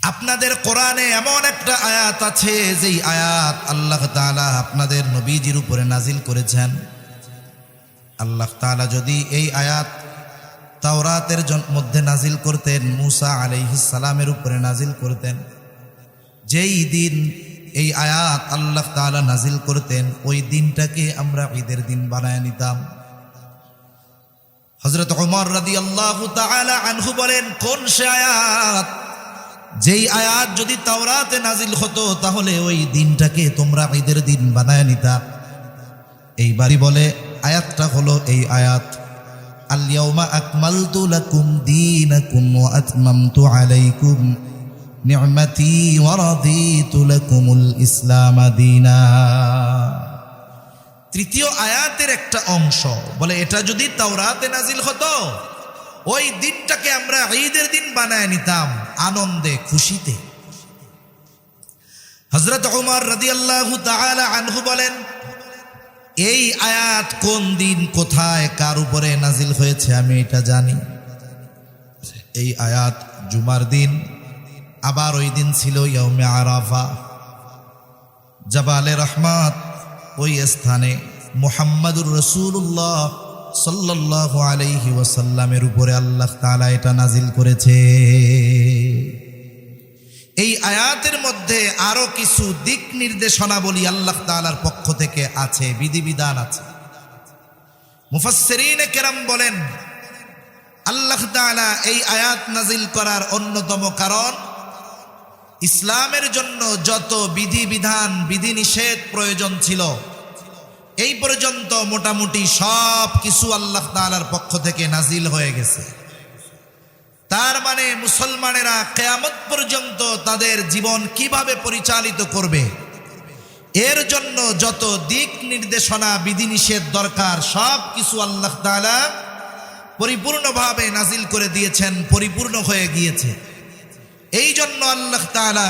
আপনাদের কোরআনে এমন একটা আয়াত আছে যেই আয়াত আল্লাহ তাআলা আপনাদের নবীজির উপরে নাজিল করেছেন। আল্লাহ তাআলা যদি এই আয়াত তাওরাতের মধ্যে নাজিল করতেন, মূসা আলাইহিস সালামের উপরে নাজিল করতেন, যেই দিন এই আয়াত আল্লাহ তাআলা নাজিল করতেন ওই দিনটাকে আমরা ঈদের দিন বানায় নিতাম। হযরত ওমর রাদিয়াল্লাহু তাআলা আনহু বলেন, কোন সে আয়াত যেই আয়াত যদি তাওরাতে নাজিল হতো তাহলে ওই দিনটাকে তোমরা ঈদের দিন বানায় নিতা। এইবারই বলে আয়াতটা হলো এই আয়াত, আল ইয়াউমা আকমালতু লাকুম দীনাকুম ওয়া আতমামতু আলাইকুম নি'মাতি ওয়া রাদিতু লাকুমুল ইসলাম দীনা। তৃতীয় আয়াতের একটা অংশ বলে এটা যদি তাওরাতে নাজিল হতো ওই দিনটাকে আমরা ঈদের দিন বানায় নিতাম আনন্দে খুশিতে। হযরত ওমর রাদিয়াল্লাহু তাআলা আনহু বলেন, এই আয়াত কোন দিন কোথায় কার উপরে নাজিল হয়েছে আমি এটা জানি। এই আয়াত জুমার দিন, আবার ওই দিন ছিল ইয়াউমে আরাফা, জাবালে রহমত। ওই স্থানে মুহাম্মাদুর রাসূলুল্লাহ সাল্লাল্লাহু আলাইহি ওয়াসাল্লামের উপরে আল্লাহ তাআলা এটা নাজিল করেছে। এই আয়াতের মধ্যে আরো কিছু দিক নির্দেশনাবলী আল্লাহ তাআলার পক্ষ থেকে আছে, বিধিবিধান আছে। মুফাসসিরিনে কেরাম বলেন, আল্লাহ তাআলা এই আয়াত নাজিল করার অন্যতম কারণ ইসলামের জন্য যত বিধিবিধান বিধিনিষেধ প্রয়োজন ছিল এই পর্যন্ত মোটামুটি সব কিছু আল্লাহ তাআলার পক্ষ থেকে নাজিল হয়ে গেছে। তার মানে মুসলমানেরা কিয়ামত পর্যন্ত তাদের জীবন কিভাবে পরিচালিত করবে এর জন্য যত দিক নির্দেশনা বিধিনিষেধ দরকার সব কিছু আল্লাহ তাআলা পরিপূর্ণভাবে নাজিল করে দিয়েছেন, পরিপূর্ণ হয়ে গিয়েছে। এই জন্য আল্লাহ তাআলা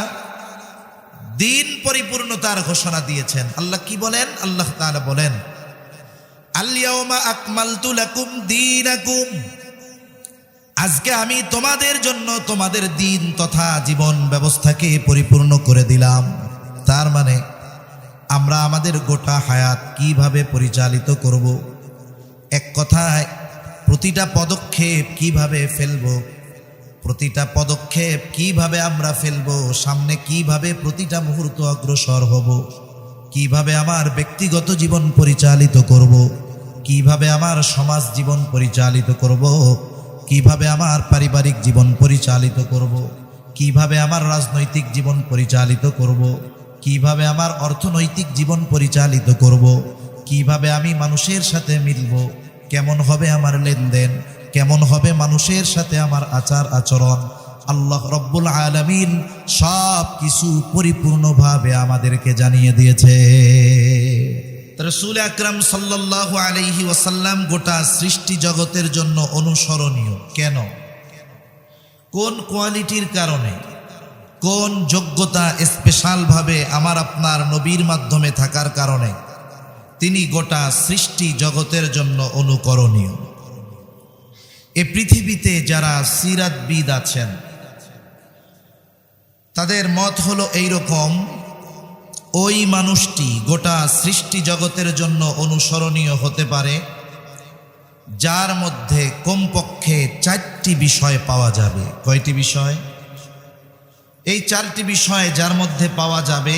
দিন পরিপূর্ণতার ঘোষণা দিয়েছেন। আল্লাহ কি বলেন? আল্লাহ তাআলা বলেন, আল ইয়াউমা আকমালতু লাকুম দীনাকুম, আজকে আমি তোমাদের জন্য তোমাদের দিন তথা জীবন ব্যবস্থাকে পরিপূর্ণ করে দিলাম। তার মানে আমরা আমাদের গোটা হায়াত কিভাবে পরিচালিত করব, এক কথায় প্রতিটা পদক্ষেপ কিভাবে ফেলব, প্রতিটা পদক্ষেপ কিভাবে আমরা ফেলব, সামনে কিভাবে প্রতিটা মুহূর্ত অগ্রসর হব, কিভাবে আমার ব্যক্তিগত জীবন পরিচালিত করব, কিভাবে আমার সমাজ জীবন পরিচালিত করব, কিভাবে আমার পারিবারিক জীবন পরিচালিত করব, কিভাবে আমার রাজনৈতিক জীবন পরিচালিত করব, কিভাবে আমার অর্থনৈতিক জীবন পরিচালিত করব, কিভাবে আমি মানুষের সাথে মিলব, কেমন হবে আমার লেনদেন, কেমন হবে মানুষের সাথে আমার আচার আচরণ, আল্লাহ রব্বুল আলামিন সব কিছু পরিপূর্ণভাবে আমাদেরকে জানিয়ে দিয়েছে। রাসূল আকরাম সাল্লাল্লাহু আলাইহি ওয়াসাল্লাম গোটা সৃষ্টি জগতের জন্য অনুসরণীয়। কেন? কোন কোয়ালিটির কারণে, কোন যোগ্যতা স্পেশালভাবে আমার আপনার নবীর মাধ্যমে থাকার কারণে তিনি গোটা সৃষ্টি জগতের জন্য অনুকরণীয়। এ পৃথিবীতে যারা সিরাতবিদ আছেন তাদের মত হলো এইরকম, ওই মানুষটি গোটা সৃষ্টি জগতের জন্য অনুসরণীয় হতে পারে যার মধ্যে কমপক্ষে 4টি বিষয় পাওয়া যাবে। কয়টি বিষয়? এই 4টি বিষয় যার মধ্যে পাওয়া যাবে,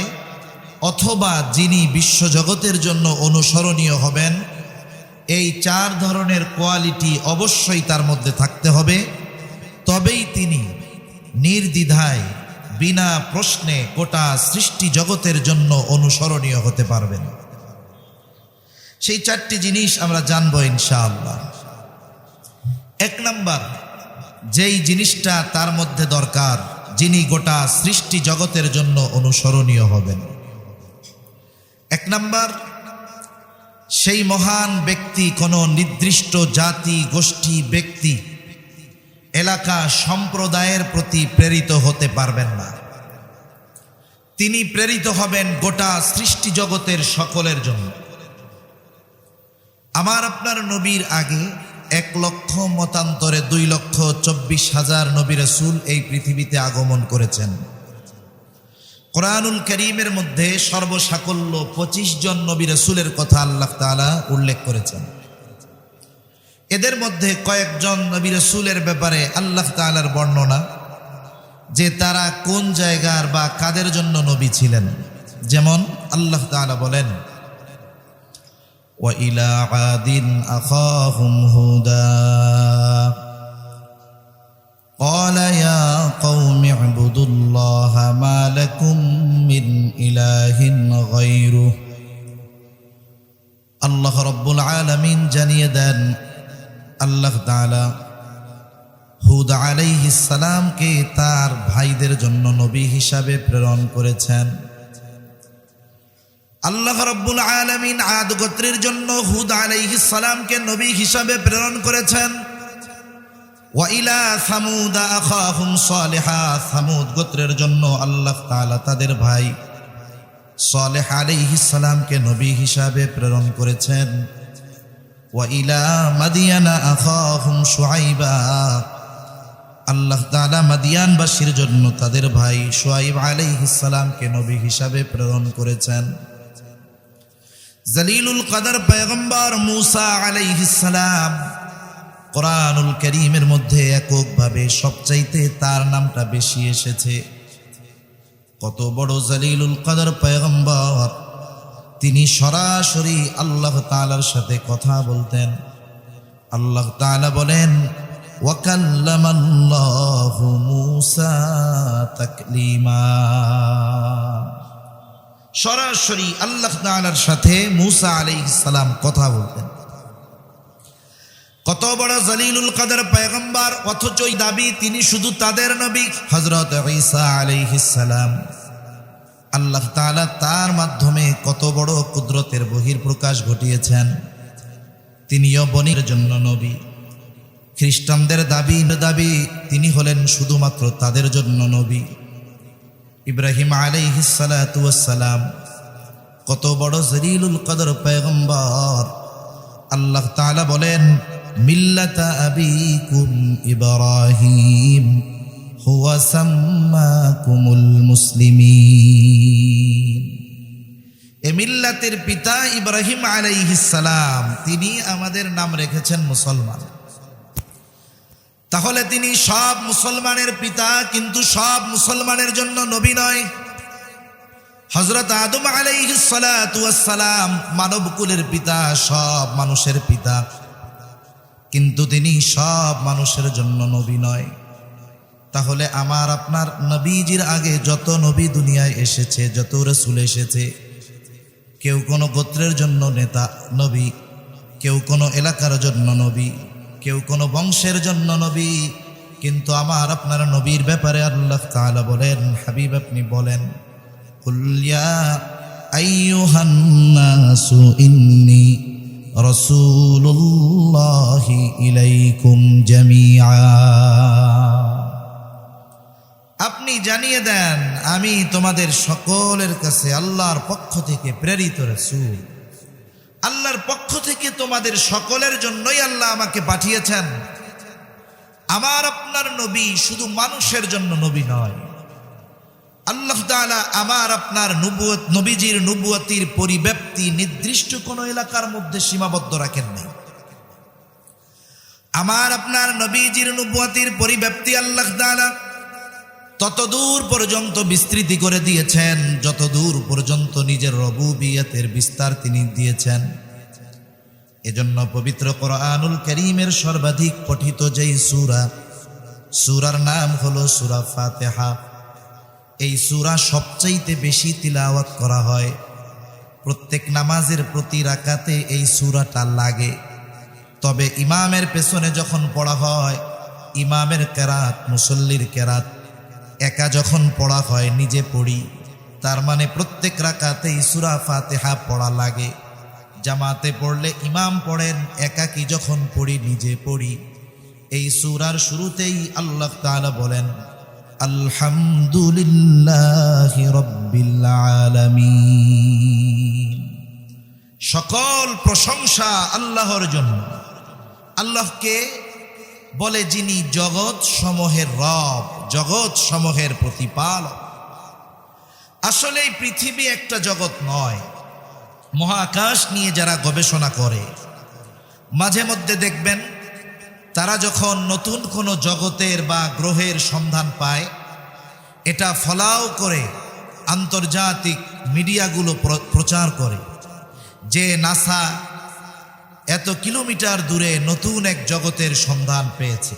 অথবা যিনি বিশ্বজগতের জন্য অনুসরণীয় হবেন এই 4 ধরনের কোয়ালিটি অবশ্যই তার মধ্যে থাকতে হবে, তবেই তিনি নির্দ্বিধায় বিনা প্রশ্নে গোটা সৃষ্টি জগতের জন্য অনুসরণীয় হতে পারবেন। সেই 4টি জিনিস আমরা জানবো ইনশাআল্লাহ। 1 নাম্বার, যেই জিনিসটা তার মধ্যে দরকার যিনি গোটা সৃষ্টি জগতের জন্য অনুসরণীয় হবেন। 1 নাম্বার, সেই মহান ব্যক্তি কোনো নির্দিষ্ট জাতি, গোষ্ঠী, ব্যক্তি, এলাকা, সম্প্রদায়ের প্রতি প্রেরিত হতে পারবেন না। তিনি প্রেরিত হবেন গোটা সৃষ্টি জগতের সকলের জন্য। আমার আপনার নবীর আগে 1,00,000 মতান্তরে 2,24,000 নবী রাসূল এই পৃথিবীতে আগমন করেছেন। কোরআনুল কারীমের মধ্যে সর্বসাকল্য 25 জন নবী রাসূলের কথা আল্লাহ তাআলা উল্লেখ করেছেন। এদের মধ্যে কয়েকজন নবী রাসূলের ব্যাপারে আল্লাহ তাআলার বর্ণনা, যে তারা কোন জায়গার বা কাদের জন্য নবী ছিলেন। যেমন আল্লাহ তাআলা বলেন, ওয়া ইলা আদিন আখাহুম হুদা قال يا قوم اعبدوا الله ما لكم من إله غيره। আল্লাহ রাব্বুল আলামিন জানিয়ে দেন, আল্লাহ তাআলা হুদ আলাইহিস সালামকে তার ভাইদের জন্য নবী হিসাবে প্রেরণ করেছেন। আল্লাহ রাব্বুল আলামিন আদ গোত্রের জন্য হুদ আলাইহিস সালামকে নবী হিসাবে প্রেরণ করেছেন। ওয়া ইলা সামুদ আখাহুম সালিহা, সামুদ গোত্রের জন্য আল্লাহ তাআলা তাদের ভাই সালেহ আলাইহিস সালামকে নবী হিসাবে প্রেরণ করেছেন। ওয়া ইলা মাদিয়ানা আখাহুম শুআইবা, আল্লাহ তাআলা মাদিয়ানবাসীর জন্য তাদের ভাই শুআইব আলাইহিস সালামকে নবী হিসাবে প্রেরণ করেছেন। জলিলুল কদর পয়গম্বর মুসা আলাইহিস সালাম, কোরআনুল কারীমের মধ্যে এককভাবে সবচাইতে তার নামটা বেশি এসেছে। কত বড় জলিলুল কদর পয়গম্বর, তিনি সরাসরি আল্লাহ তাআলার সাথে কথা বলতেন। আল্লাহ তাআলা বলেন, ওয়া কাল্লামাল্লাহু মূসা তাকলিমা, সরাসরি আল্লাহ তাআলার সাথে মূসা আলাইহিস সালাম কথা বলতেন। কত বড় জলিলুল কদর পয়গম্বর, অথচ দাবি তিনি শুধু তাদের নবী। হযরত ঈসা আলাইহিস সালাম, আল্লাহ তাআলা তার মাধ্যমে কত বড় কুদরতের বহির্প্রকাশ ঘটিয়েছেন। তিনিও বনির জন্য নবী। খ্রিস্টানদের দাবি তিনি হলেন শুধুমাত্র তাদের জন্য নবী। ইব্রাহিম আলাইহিস সালাতু ওয়াস সালাম, কত বড় জলিলুল কদর পয়গম্বর। আল্লাহ তাআলা বলেন, মিল্লাতা আবিকুম ইব্রাহিম হুয়া সাম্মাকুমুল মুসলিমিন। এ মিল্লাতের পিতা ইব্রাহিম আলাইহিস সালাম, তিনি আমাদের নাম রেখেছেন মুসলমান। তাহলে তিনি সব মুসলমানের পিতা, কিন্তু সব মুসলমানের জন্য নবী নয়। হযরত আদম আলাইহিস সালাতু ওয়াস সালাম মানবকুলের পিতা, সব মানুষের পিতা, কিন্তু তিনি সব মানুষের জন্য নবী নয়। তাহলে আমার আপনার নবীজির আগে যত নবী দুনিয়ায় এসেছে, যত রাসূল এসেছে, কেউ কোনো গোত্রের জন্য নেতা নবী, কেউ কোনো এলাকার জন্য নবী, কেউ কোনো বংশের জন্য নবী। কিন্তু আমার আপনার নবীর ব্যাপারে আল্লাহ তাআলা বলেন, হাবিব আপনি বলেন, কুল ইয়া আইয়ুহান নাসু ইন্নী রাসূলুল্লাহি ইলাইকুম জামিআ। আপনি জানিয়ে দেন, আমি তোমাদের সকলের কাছে আল্লাহর পক্ষ থেকে প্রেরিত রাসূল। আল্লাহর পক্ষ থেকে তোমাদের সকলের জন্যই আল্লাহ আমাকে পাঠিয়েছেন। আমার আপনার নবী শুধু মানুষের জন্য নবী নয়। আল্লাহ তাআলা আমার আপনার নবীজির নবুয়তির পরিব্যাপ্তি নির্দিষ্ট কোনো এলাকার মধ্যে সীমাবদ্ধ রাখেন নাই। আমার আপনার নবীজির নবুয়তির পরিব্যাপ্তি আল্লাহ তাআলা ততদূর পর্যন্ত বিস্তৃতি করে দিয়েছেন, যতদূর পর্যন্ত নিজের রবুবিয়তের বিস্তার তিনি দিয়েছেন। এজন্য পবিত্র কোরআনুল কারীমের সর্বাধিক পঠিত যেই সূরার নাম হলো সূরা ফাতিহা। এই সূরা সবচাইতে বেশি তিলাওয়াত করা হয়। প্রত্যেক নামাজের প্রতি রাকাতে এই সূরাটা লাগে। তবে ইমামের পেছনে যখন পড়া হয়, ইমামের কেরাত, মুসল্লির কেরাত একা যখন পড়া হয়, নিজে পড়ি, তার মানে প্রত্যেক রাকাতেই সূরা ফাতিহা পড়া লাগে। জামাতে পড়লে ইমাম পড়েন, একাকি যখন পড়ি নিজে পড়ি। এই সূরার শুরুতেই আল্লাহ তাআলা বলেন, আলহামদুলিল্লাহি রাব্বিল আলামিন। সকল প্রশংসা আল্লাহর জন্য। আল্লাহকে বলে যিনি জগৎ সমূহের রব, জগৎ সমূহের প্রতিপালক। আসলে এই পৃথিবী একটা জগৎ নয়। মহাকাশ নিয়ে যারা গবেষণা করে মাঝে মধ্যে দেখবেন তারা যখন নতুন কোনো জগতের বা গ্রহের সন্ধান পায়, এটা ফলাও করে আন্তর্জাতিক মিডিয়াগুলো প্রচার করে যে নাসা এত কিলোমিটার দূরে নতুন এক জগতের সন্ধান পেয়েছে।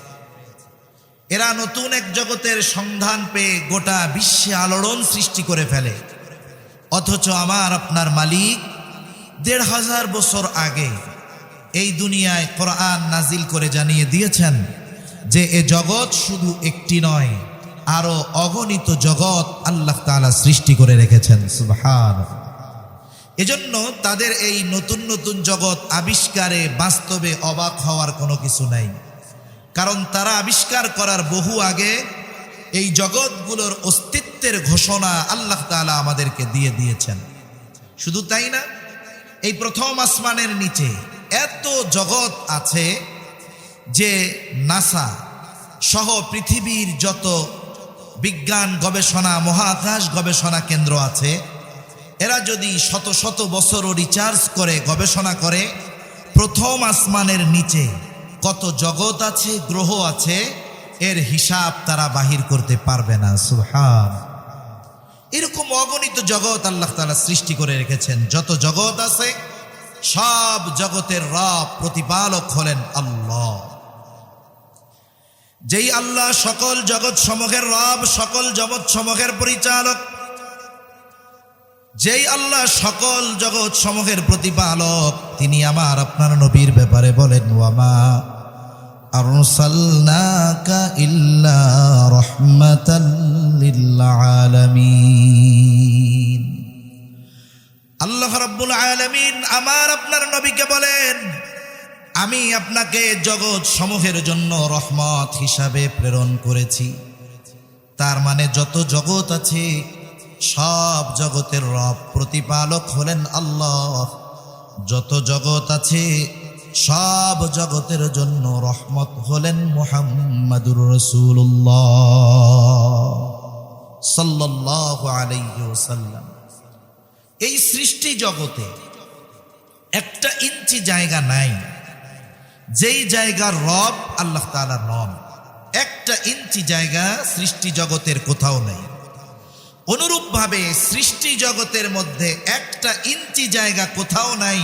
এরা নতুন এক জগতের সন্ধান পেয়ে গোটা বিশ্বে আলোড়ন সৃষ্টি করে ফেলে। অথচ আমার আপনার মালিক ১৫০০ বছর আগে এই দুনিয়ায় কোরআন নাজিল করে জানিয়ে দিয়েছেন যে এ জগৎ শুধু একটি নয়, আরো অগণিত জগৎ আল্লাহ তাআলা সৃষ্টি করে রেখেছেন। সুবহানাল্লাহ। এজন্য তাদের এই নতুন নতুন জগৎ আবিষ্কারে বাস্তবে অবাক হওয়ার কোনো কিছু নাই, কারণ তারা আবিষ্কার করার বহু আগে এই জগৎগুলোর অস্তিত্বের ঘোষণা আল্লাহ তাআলা আমাদেরকে দিয়ে দিয়েছেন। শুধু তাই না, এই প্রথম আসমানের নিচে এত জগৎ আছে যে নাসা সহ পৃথিবীর যত বিজ্ঞান গবেষণা, মহাকাশ গবেষণা কেন্দ্র আছে, এরা যদি শত শত বছরও রিচার্জ করে গবেষণা করে, প্রথম আসমানের নিচে কত জগৎ আছে, গ্রহ আছে, এর হিসাব তারা বাহির করতে পারবে না। সুবহান। এরকম অগণিত জগৎ আল্লাহ তাআলা সৃষ্টি করে রেখেছেন। যত জগৎ আছে সব জগতের রব, প্রতিপালক হলেন আল্লাহ। যেই আল্লাহ সকল জগৎ সমূহের রব, সকল জগৎ সমূহের পরিচালক, যেই আল্লাহ সকল জগৎ সমূহের প্রতিপালক, তিনি আমার আপনার নবীর ব্যাপারে বলেন, ওয়ামা আরসালনাকা ইল্লা রাহমাতাল লিল আলামিন। আল্লাহ রাব্বুল আলামিন আমার আপনার নবীকে বলেন, আমি আপনাকে জগৎ সমূহের জন্য রহমত হিসাবে প্রেরণ করেছি। তার মানে যত জগৎ আছে সব জগতের রব, প্রতিপালক হলেন আল্লাহ। যত জগৎ আছে সব জগতের জন্য রহমত হলেন মুহাম্মাদুর রাসূলুল্লাহ সাল্লাল্লাহু আলাইহি ওয়াসাল্লাম। এই সৃষ্টি জগতে একটা ইঞ্চি জায়গা নাই যেই জায়গার রব আল্লাহ তাআলা নন। একটা ইঞ্চি জায়গা সৃষ্টি জগতের কোথাও নেই। অনুরূপভাবে সৃষ্টি জগতের মধ্যে একটা ইঞ্চি জায়গা কোথাও নাই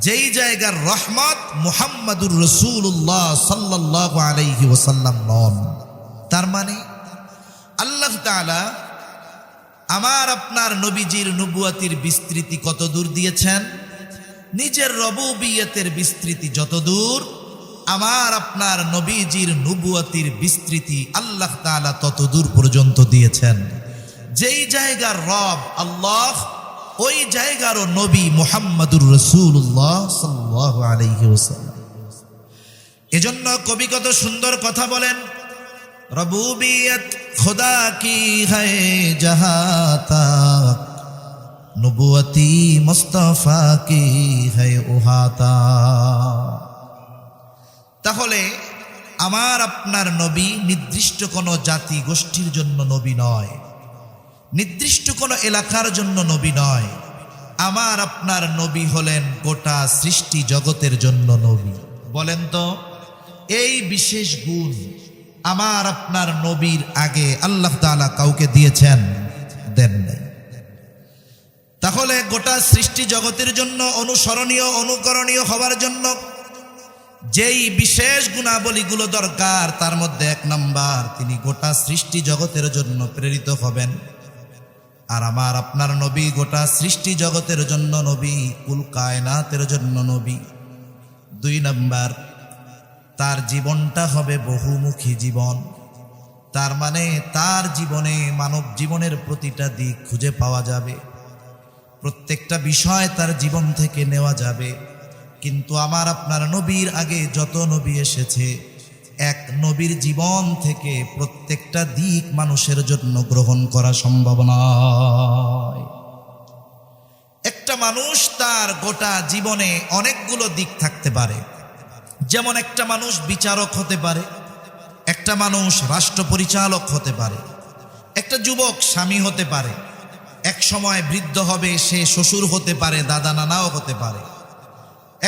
যেই জায়গার রহমত মুহাম্মাদুর রাসূলুল্লাহ সাল্লাল্লাহু আলাইহি ওয়াসাল্লাম নন। তার মানে আল্লাহ তাআলা আমার আপনার নবীজির নবুয়তির বিস্তৃতি কত দূর দিয়েছেন, নিজের রবুবিয়তের বিস্তৃতি যত দূর, আমার আপনার নবীজির নবুয়তির বিস্তৃতি আল্লাহ তাআলা তত দূর পর্যন্ত দিয়েছেন। যেই জায়গার রব আল্লাহ, ওই জায়গারও নবী মুহাম্মাদুর রাসূলুল্লাহ সাল্লাল্লাহু আলাইহি ওয়াসাল্লাম। এজন্য কবি কত সুন্দর কথা বলেন, রবুবিয়ত খুদা কি है जहां तक নবুয়তি মুস্তাফা কি है वहां तक। তাহলে আমার আপনার নবী নির্দিষ্ট কোনো জাতি গোষ্ঠীর জন্য নবী নয়, নির্দিষ্ট কোনো এলাকার জন্য নবী নয়। আমার আপনার নবী হলেন গোটা সৃষ্টি জগতের জন্য নবী। বলেন তো, এই বিশেষ গুণ আমার আপনার নবীর আগে আল্লাহ তাআলা কাউকে দিয়েছেন? দেন নাই। তাহলে গোটা সৃষ্টি জগতের জন্য অনুসরণীয়, অনুকরণীয় হওয়ার জন্য যেই বিশেষ গুণাবলীগুলো দরকার, তার মধ্যে এক নাম্বার, তিনি গোটা সৃষ্টি জগতের জন্য প্রেরিত হবেন। আর আমার আপনার নবী গোটা সৃষ্টি জগতের জন্য নবী, কুল কায়নাতের জন্য নবী। 2 নাম্বার, তার জীবনটা হবে বহুমুখী জীবন। তার মানে তার জীবনে মানব জীবনের প্রতিটা দিক খুঁজে পাওয়া যাবে, প্রত্যেকটা বিষয় তার জীবন থেকে নেওয়া যাবে। কিন্তু আমার আপনার নবীর আগে যত নবী এসেছে, এক নবীর জীবন থেকে প্রত্যেকটা দিক মানুষের জন্য গ্রহণ করা সম্ভব নয়। একটা মানুষ তার গোটা জীবনে অনেকগুলো দিক থাকতে পারে, যেমন একটা মানুষ বিচারক হতে পারে, একটা মানুষ রাষ্ট্র পরিচালক হতে পারে, একটা যুবক স্বামী হতে পারে, এক সময় বৃদ্ধ হবে, সে শ্বশুর হতে পারে, দাদা নানাও হতে পারে,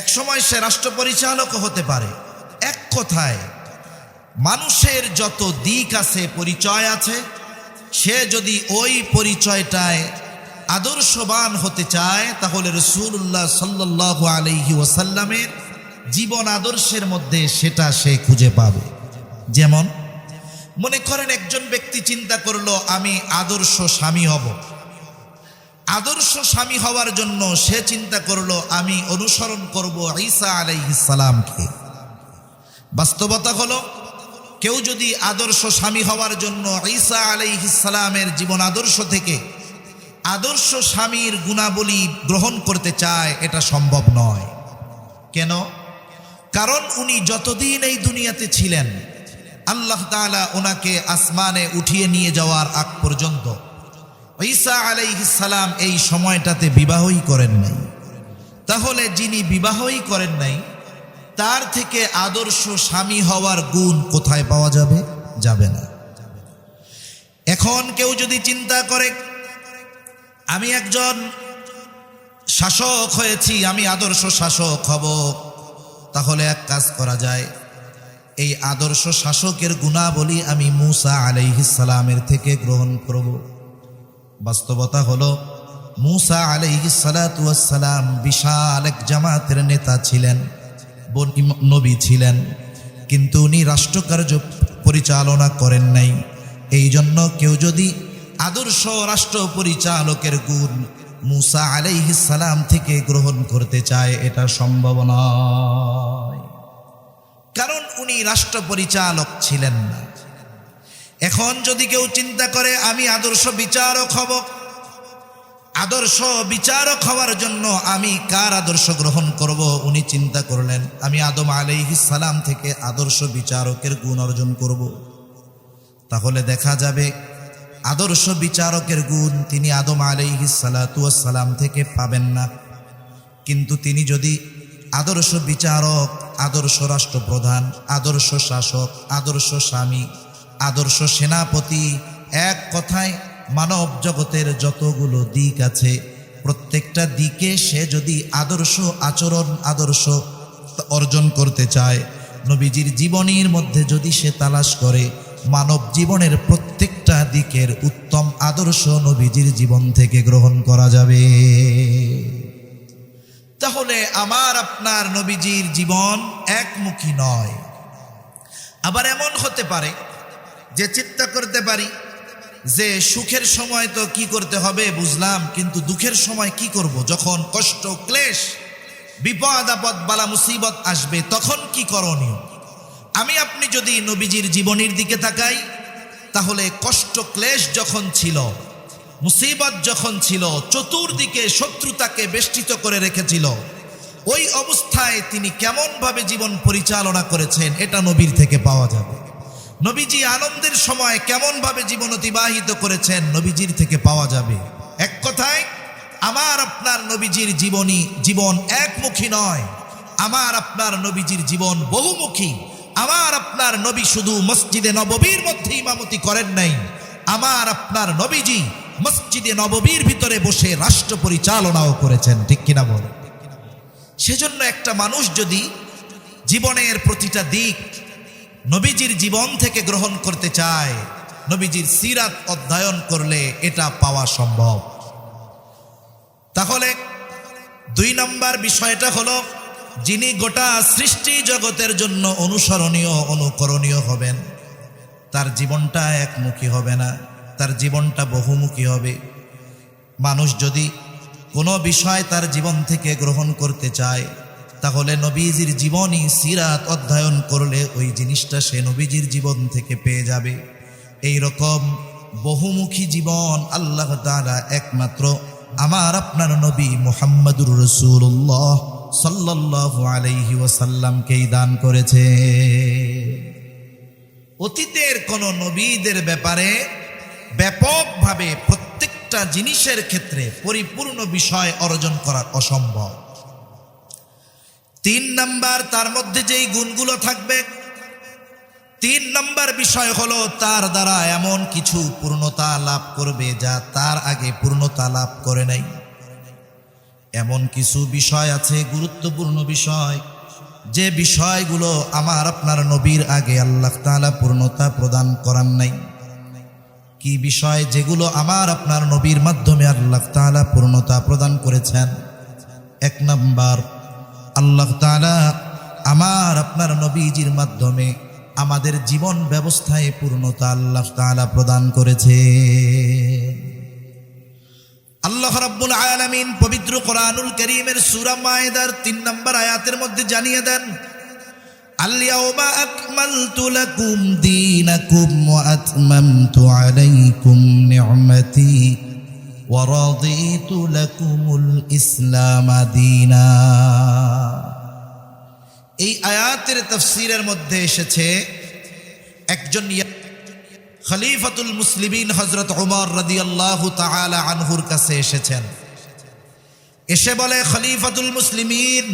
এক সময় সে রাষ্ট্র পরিচালকও হতে পারে। এক কথায় মানুষের যত দিক আছে, পরিচয় আছে, সে যদি ওই পরিচয়টায় আদর্শবান হতে চায় তাহলে রাসূলুল্লাহ সাল্লাল্লাহু আলাইহি ওয়াসাল্লামের জীবন আদর্শের মধ্যে সেটা সে খুঁজে পাবে। যেমন মনে করেন একজন ব্যক্তি চিন্তা করলো আমি আদর্শ স্বামী হব। আদর্শ স্বামী হওয়ার জন্য সে চিন্তা করলো আমি অনুসরণ করব ঈসা আলাইহিস সালামকে। বাস্তবতা হলো কেউ যদি আদর্শ স্বামী হওয়ার জন্য ঈসা আলাইহিস সালামের জীবন আদর্শ থেকে আদর্শ স্বামীর গুণাবলী গ্রহণ করতে চায়, এটা সম্ভব নয়। কেন? কারণ উনি যতদিন এই দুনিয়াতে ছিলেন, আল্লাহ তাআলা ওনাকে আসমানে উঠিয়ে নিয়ে যাওয়ার আগ পর্যন্ত ঈসা আলাইহিস সালাম এই সময়টাতে বিবাহই করেন নাই। তাহলে যিনি বিবাহই করেন নাই, তার থেকে আদর্শ স্বামী হওয়ার গুণ কোথায় পাওয়া যাবে? যাবে না। এখন কেউ যদি চিন্তা করে আমি একজন শাসক হয়েছি, আমি আদর্শ শাসক হব, তাহলে এক কাজ করা যায়, এই আদর্শ শাসকের গুণাবলী আমি মূসা আলাইহিস সালামের থেকে গ্রহণ করব। বাস্তবতা হলো মূসা আলাইহিস সালাতু ওয়াস সালাম বিশাল এক জামাতের নেতা ছিলেন, নবী ছিলেন, কিন্তু উনি রাষ্ট্রকার্য পরিচালনা করেন নাই। এই জন্য কেউ যদি আদর্শ রাষ্ট্র পরিচালকের গুণ মূসা আলাইহিস সালাম থেকে গ্রহণ করতে চায়, এটা সম্ভব নয়, কারণ উনি রাষ্ট্র পরিচালক ছিলেন না। এখন যদি কেউ চিন্তা করে আমি আদর্শ বিচারক হব, আদর্শ বিচারক হওয়ার জন্য আমি কার আদর্শ গ্রহণ করব? উনি চিন্তা করলেন আমি আদম আলাইহিস সালাম থেকে আদর্শ বিচারকের গুণ অর্জন করব। তাহলে দেখা যাবে আদর্শ বিচারকের গুণ তিনি আদম আলাইহিস সালাতু ওয়াস সালাম থেকে পাবেন না। কিন্তু তিনি যদি আদর্শ বিচারক, আদর্শ রাষ্ট্রপ্রধান, আদর্শ শাসক, আদর্শ স্বামী, আদর্শ সেনাপতি, এক কথায় মানব জগতের যতগুলো দিক আছে প্রত্যেকটা দিকে সে যদি আদর্শ আচরণ, আদর্শ অর্জন করতে চায়, নবীজির জীবনীর মধ্যে যদি সে তালাশ করে, মানব জীবনের প্রত্যেকটা দিকের উত্তম আদর্শ নবীজির জীবন থেকে গ্রহণ করা যাবে। তাহলে আমার আপনার নবীজির জীবন একমুখী নয়। আবার এমন হতে পারে যে চিন্তা করতে পারি যে সুখের সময় তো কি করতে হবে বুঝলাম, কিন্তু দুঃখের সময় কি করব? যখন কষ্ট, ক্লেশ, বিপদ আপদ, বালা মুসিবত আসবে তখন কি করণীয়? আমি আপনি যদি নবীজির জীবনীর দিকে তাকাই, তাহলে কষ্ট ক্লেশ যখন ছিল, মুসিবত যখন ছিল, চতুর্দিকে শত্রুতাকে বেষ্টিত করে রেখেছিল, ওই অবস্থায় তিনি কেমনভাবে জীবন পরিচালনা করেছেন এটা নবীর থেকে পাওয়া যাবে। নবীজি আনন্দের সময় কেমনভাবে জীবন অতিবাহিত করেছেন নবীজির থেকে পাওয়া যাবে। এক কথায় আমার আপনার নবীজির জীবন একমুখী নয়, আমার আপনার নবীজির জীবন বহুমুখী। আমার আপনার নবী শুধু মসজিদে নববীর মধ্যে ইমামতি করেন নাই, আমার আপনার নবীজি মসজিদে নববীর ভিতরে বসে রাষ্ট্র পরিচালনাও করেছেন। ঠিক কিনা বল? সেজন্য একটা মানুষ যদি জীবনের প্রতিটা দিক নবীজির জীবন থেকে গ্রহণ করতে চায়, নবীজির সিরাত অধ্যয়ন করলে এটা পাওয়া সম্ভব। তাহলে 2 নম্বর বিষয়টা হলো, যিনি গোটা সৃষ্টি জগতের জন্য অনুসরণীয়, অনুকরণীয় হবেন, তার জীবনটা একমুখী হবে না, তার জীবনটা বহুমুখী হবে। মানুষ যদি কোনো বিষয় তার জীবন থেকে গ্রহণ করতে চায়, তাহলে নবীজির জীবনী, সিরাত অধ্যয়ন করলে ওই জিনিসটা সে নবীজির জীবন থেকে পেয়ে যাবে। এই রকম বহুমুখী জীবন আল্লাহ তাআলা একমাত্র আমার আপনার নবী মুহাম্মদুর রাসূলুল্লাহ সাল্লাল্লাহু আলাইহি ওয়াসাল্লামকেই দান করেছে। অতীতের কোন নবীদের ব্যাপারে ব্যাপকভাবে প্রত্যেকটা জিনিসের ক্ষেত্রে পরিপূর্ণ বিষয় অর্জন করা অসম্ভব। তিন নাম্বার, তার মধ্যে যেই গুণগুলো থাকবে, তিন নাম্বার বিষয় হলো তার দ্বারা এমন কিছু পূর্ণতা লাভ করবে যা তার আগে পূর্ণতা লাভ করে নাই। এমন কিছু বিষয় আছে, গুরুত্বপূর্ণ বিষয়, যে বিষয়গুলো আমার আপনার নবীর আগে আল্লাহ তাআলা পূর্ণতা প্রদান করান নাই। কি বিষয়? যেগুলো আমার আপনার নবীর মাধ্যমে আল্লাহ তাআলা পূর্ণতা প্রদান করেছেন। এক নাম্বার, আল্লাহ তাআলা আমার আপনার নবীজির মাধ্যমে আমাদের জীবন ব্যবস্থায় পূর্ণতা আল্লাহ তাআলা প্রদান করেছে। আল্লাহ রাব্বুল আলামিন পবিত্র কোরআনুল কারীমের সূরা মায়েদার 3 নম্বর আয়াতের মধ্যে জানিয়ে দেন, আল-ইয়াওমা আকমালতু লাকুম দীনাকুম ওয়া আতমামতু আলাইকুম নি'মাতি ওয়া রাদিতু লাকুমুল ইসলাম দীনা। এই আয়াতের তাফসীরের মধ্যে এসেছে, একজন খলিফাতুল মুসলিমিন হযরত ওমর রাদিয়াল্লাহু তাআলা আনহুর কাছে এসেছেন। এসে বলে, খলিফাতুল মুসলিমিন,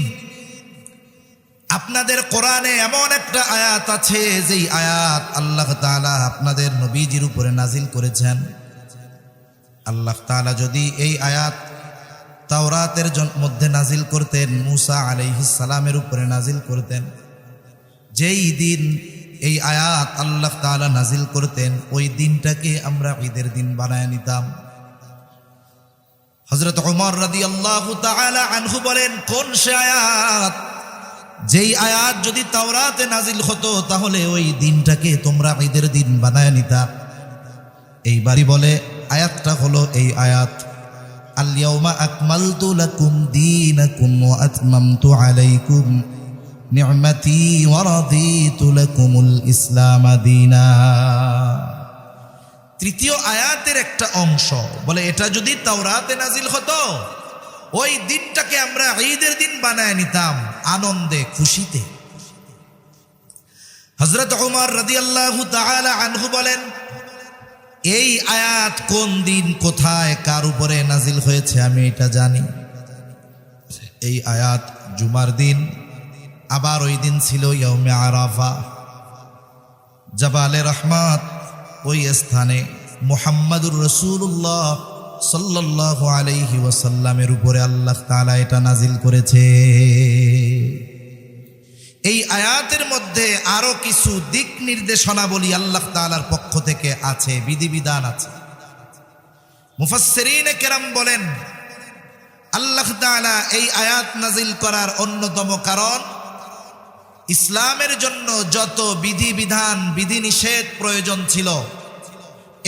আপনাদের কোরআনে এমন একটা আয়াত আছে যেই আয়াত আল্লাহ তাআলা আপনাদের নবীজির উপরে নাজিল করেছেন। আল্লাহ তাআলা যদি এই আয়াত তাওরাতের মধ্যে নাজিল করতেন, মুসা আলাইহিস সালামের উপরে নাজিল করতেন, যেই দিন এই আয়াত আল্লাহ তাআলা নাজিল করতেন ওই দিনটাকে আমরা ঈদের দিন বানায় নিতাম। হযরত ওমর রাদিয়াল্লাহু তাআলা আনহু বলেন, কোন সে আয়াত? যেই আয়াত যদি তাওরাতে নাজিল হতো তাহলে ওই দিনটাকে তোমরা ঈদের দিন বানায় নিতা। এইবারই বলে, আয়াতটা হলো এই আয়াত, আল-ইয়াওমা আকমালতু লাকুম দীনাকুম ওয়া আতমামতু আলাইকুম নি'মাতি ওয়া রাদিতু লাকুমুল ইসলাম দীনা। তৃতীয় আয়াতের একটা অংশ বলে, এটা যদি তাওরাতে নাজিল হতো ওই দিনটাকে আমরা ঈদের দিন বানায় নিতাম আনন্দে খুশিতে। হযরত ওমর রাদিয়াল্লাহু তাআলা আনহু বলেন, এই আয়াত কোন দিন, কোথায়, কার উপরে নাজিল হয়েছে আমি এটা জানি। এই আয়াত জুমার দিন, আবার ওই দিন ছিল ইয়াউমে আরাফা, জাবালে রহমত। ওই স্থানে মুহাম্মাদুর রাসূলুল্লাহ সাল্লাল্লাহু আলাইহি ওয়াসাল্লামের উপরে আল্লাহ তাআলা এটা নাজিল করেছে। এই আয়াতের মধ্যে আরো কিছু দিক নির্দেশনাবলী আল্লাহ তাআলার পক্ষ থেকে আছে, বিধিবিধান আছে। মুফাসসিরিনে কেরাম বলেন, আল্লাহ তাআলা এই আয়াত নাজিল করার অন্যতম কারণ, ইসলামের জন্য যত বিধিবিধান বিধিনিষেধ প্রয়োজন ছিল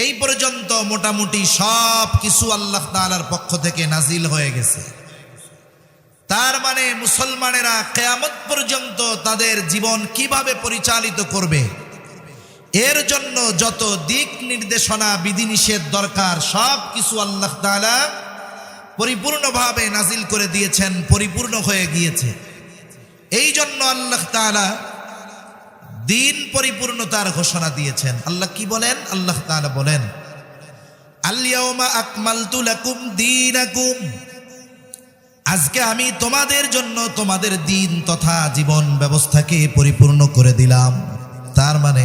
এই পর্যন্ত মোটামুটি সব কিছু আল্লাহ তাআলার পক্ষ থেকে নাজিল হয়ে গেছে। তার মানে মুসলমানেরা কিয়ামত পর্যন্ত তাদের জীবন কিভাবে পরিচালিত করবে এর জন্য যত দিক নির্দেশনা বিধিনিষেধ দরকার সব কিছু আল্লাহ তাআলা পরিপূর্ণভাবে নাজিল করে দিয়েছেন, পরিপূর্ণ হয়ে গিয়েছে। এই জন্য আল্লাহ তাআলা দিন পরিপূর্ণতার ঘোষণা দিয়েছেন। আল্লাহ কি বলেন? আল্লাহ তাআলা বলেন, আল-ইয়াওমা আকমালতু লাকুম দীনাকুম, আজকে আমি তোমাদের জন্য তোমাদের দিন তথা জীবন ব্যবস্থাকে পরিপূর্ণ করে দিলাম। তার মানে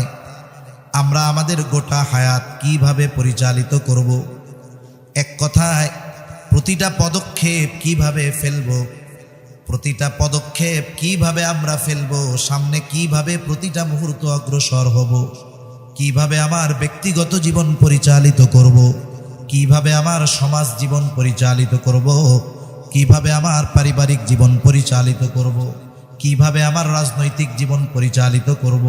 আমরা আমাদের গোটা হায়াত কিভাবে পরিচালিত করব, এক কথায় প্রতিটা পদক্ষেপ কিভাবে ফেলব, প্রতিটা পদক্ষেপ কিভাবে আমরা ফেলব, সামনে কিভাবে প্রতিটা মুহূর্ত অগ্রসর হব, কিভাবে আমার ব্যক্তিগত জীবন পরিচালিত করব, কিভাবে আমার সমাজ জীবন পরিচালিত করব, কিভাবে আমার পারিবারিক জীবন পরিচালিত করব, কিভাবে আমার রাজনৈতিক জীবন পরিচালিত করব,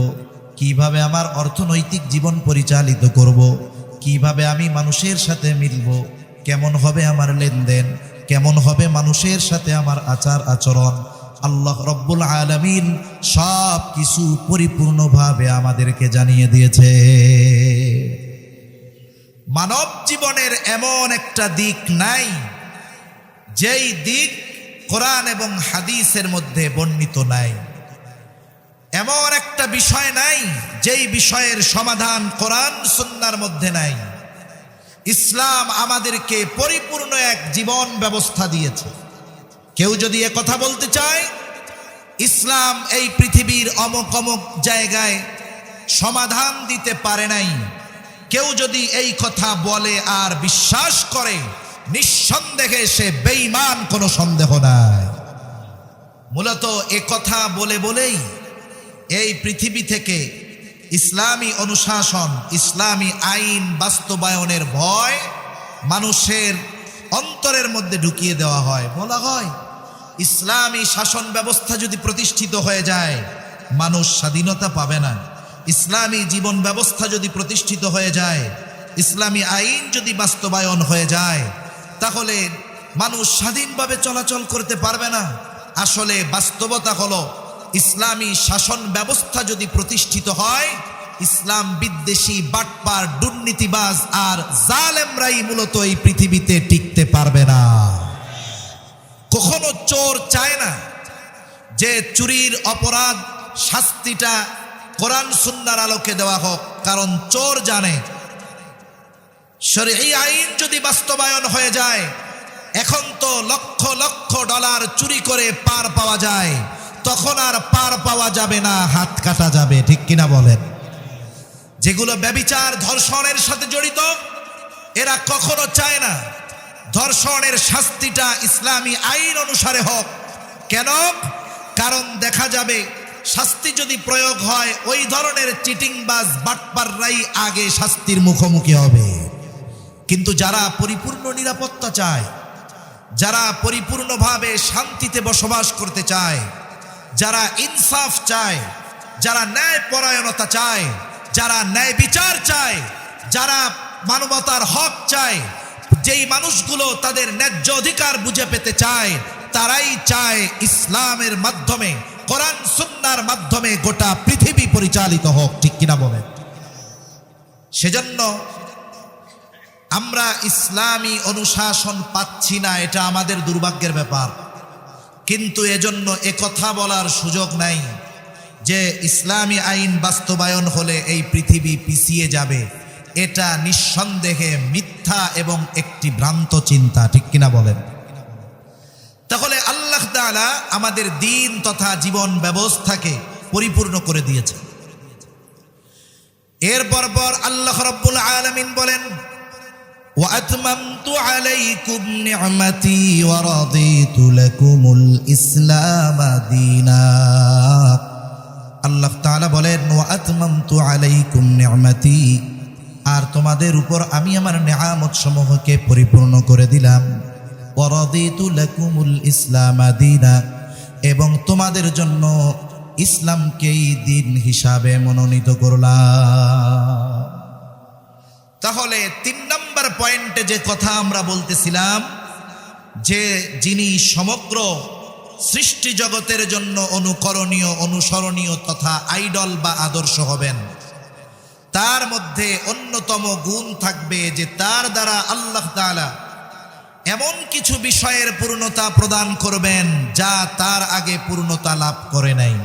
কিভাবে আমার অর্থনৈতিক জীবন পরিচালিত করব, কিভাবে আমি মানুষের সাথে মিলব, কেমন হবে আমার লেনদেন, কেমন হবে মানুষের সাথে আমার আচার আচরণ, আল্লাহ রব্বুল আলামিন সব কিছু পরিপূর্ণভাবে আমাদেরকে জানিয়ে দিয়েছে। মানব জীবনের এমন একটা দিক নাই যেই দিক কোরআন এবং হাদিসের মধ্যে বর্ণিত নাই, এমন একটা বিষয় নাই যেই বিষয়ের সমাধান কোরআন সুন্নাহর মধ্যে নাই। ইসলাম আমাদেরকে পরিপূর্ণ এক জীবন ব্যবস্থা দিয়েছে। কেউ যদি কথা বলতে চায় ইসলাম এই পৃথিবীর অমুক অমুক জায়গায় সমাধান দিতে পারে নাই, কেউ যদি এই কথা বলে আর বিশ্বাস করে, নিঃসন্দেহে সে বেঈমান, কোনো সন্দেহ নাই। মূলত এ কথা বলে বলেই এই পৃথিবী থেকে ইসলামী অনুশাসন, ইসলামী আইন বাস্তবায়নের ভয় মানুষের অন্তরের মধ্যে ঢুকিয়ে দেওয়া হয়। বলা হয় ইসলামী শাসন ব্যবস্থা যদি প্রতিষ্ঠিত হয়ে যায়, মানুষ স্বাধীনতা পাবে না। ইসলামী জীবন ব্যবস্থা যদি প্রতিষ্ঠিত হয়ে যায়, ইসলামী আইন যদি বাস্তবায়ন হয়ে যায়, তাহলে মানুষ স্বাধীনভাবে চলাচল করতে পারবে না। আসলে বাস্তবতা হলো, ইসলামী শাসন ব্যবস্থা যদি প্রতিষ্ঠিত হয়, ইসলাম বিদ্বেষী, বাটপার, দুর্নীতিবাজ আর জালেমরাই মূলত এই পৃথিবীতে টিকতে পারবে না। কখনো চোর চায় না যে চুরির অপরাধ শাস্তিটা কোরআন সুন্নাহর আলোকে দেওয়া হোক, কারণ চোর জানে শরঈ আইন যদি বাস্তবায়ন হয়ে যায়, এখন তো লক্ষ লক্ষ ডলার চুরি করে পার পাওয়া যায়, তখন আর পার পাওয়া যাবে না, হাত কাটা যাবে। ঠিক কিনা বলেন? যেগুলো ব্যভিচার, ধর্ষণের সাথে জড়িত, এরা কখনো চায় না ধর্ষণের শাস্তিটা ইসলামী আইন অনুসারে হোক। কেন? কারণ দেখা যাবে শাস্তি যদি প্রয়োগ হয়, ওই ধরনের চিটিংবাজ বাটপাররাই আগে শাস্তির মুখোমুখি হবে। কিন্তু যারা পরিপূর্ণ নিরাপত্তা চায়, যারা পরিপূর্ণভাবে শান্তিতে বসবাস করতে চায়, যারা ইনসাফ চায়, যারা ন্যায় পরায়ণতা চায়, যারা ন্যায় বিচার চায়, যারা মানবতার হক চায়, যেই মানুষগুলো তাদের ন্যায্য অধিকার বুঝে পেতে চায়, তারাই চায় ইসলামের মাধ্যমে, কোরআন সুন্নাহর মাধ্যমে গোটা পৃথিবী পরিচালিত হোক। ঠিক কিনা বলেন? সেজন্য আমরা ইসলামী অনুশাসন পাচ্ছি না, এটা আমাদের দুর্ভাগ্যের ব্যাপার। কিন্তু এজন্য একথা বলার সুযোগ নাই যে ইসলামী আইন বাস্তবায়ন হলে এই পৃথিবী পিছিয়ে যাবে। এটা নিঃসন্দেহে মিথ্যা এবং একটি ভ্রান্ত চিন্তা। ঠিক কিনা বলেন? তাহলে আল্লাহ তাআলা আমাদের দ্বীন তথা জীবন ব্যবস্থাকে পরিপূর্ণ করে দিয়েছে। এরপর আল্লাহ রাব্বুল আলামিন বলেন, وَأَتْمَمْتُ عَلَيْكُمْ نِعْمَتِي وَرَضِيتُ لَكُمُ الْإِسْلَامَ دِينًا। আল্লাহ তাআলা বলেন, وَأَتْمَمْتُ عَلَيْكُمْ نِعْمَتِي, আর তোমাদের উপর আমি আমার নেয়ামত সমূহকে পরিপূর্ণ করে দিলাম। وَرَضِيتُ لَكُمُ الْإِسْلَامَ دِينًا, এবং তোমাদের জন্য ইসলামকেই দিন হিসাবে মনোনীত করলাম। তাহলে 3 নম্বর পয়েন্টে যে কথা আমরা বলতেছিলাম, যে যিনি সমগ্র সৃষ্টি জগতের জন্য অনুকরণীয়, অনুসরণীয় তথা আইডল বা আদর্শ হবেন, তার মধ্যে অন্যতম গুণ থাকবে যে তার দ্বারা আল্লাহ তাআলা এমন কিছু বিষয়ের পূর্ণতা প্রদান করবেন যা তার আগে পূর্ণতা লাভ করে নাই।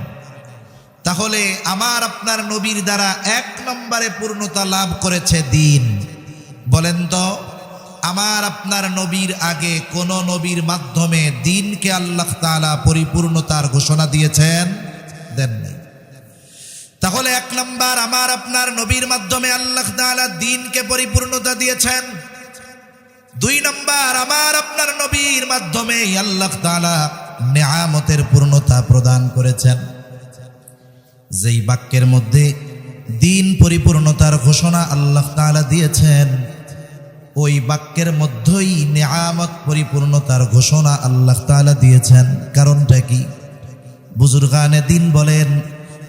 তাহলে আমার আপনার নবীর দ্বারা 1 নম্বরে পূর্ণতা লাভ করেছে দ্বীন। বলেন তো, আমার আপনার নবীর আগে কোন নবীর মাধ্যমে দ্বীনকে আল্লাহ তাআলা পরিপূর্ণতার ঘোষণা দিয়েছেন? দেন নাই। তাহলে 1 নম্বর, আমার আপনার নবীর মাধ্যমে আল্লাহ তাআলা দ্বীনকে পরিপূর্ণতা দিয়েছেন। 2 নম্বর, আমার আপনার নবীর মাধ্যমে আল্লাহ তাআলা নেয়ামতের পূর্ণতা প্রদান করেছেন। যেই বাক্যের মধ্যে দ্বীন পরিপূর্ণতার ঘোষণা আল্লাহ তাআলা দিয়েছেন, ওই বাক্যের মধ্যেই নেয়ামত পরিপূর্ণতার ঘোষণা আল্লাহ তাআলা দিয়েছেন। কারণটা কি? বুজুর্গানে দ্বীন বলেন,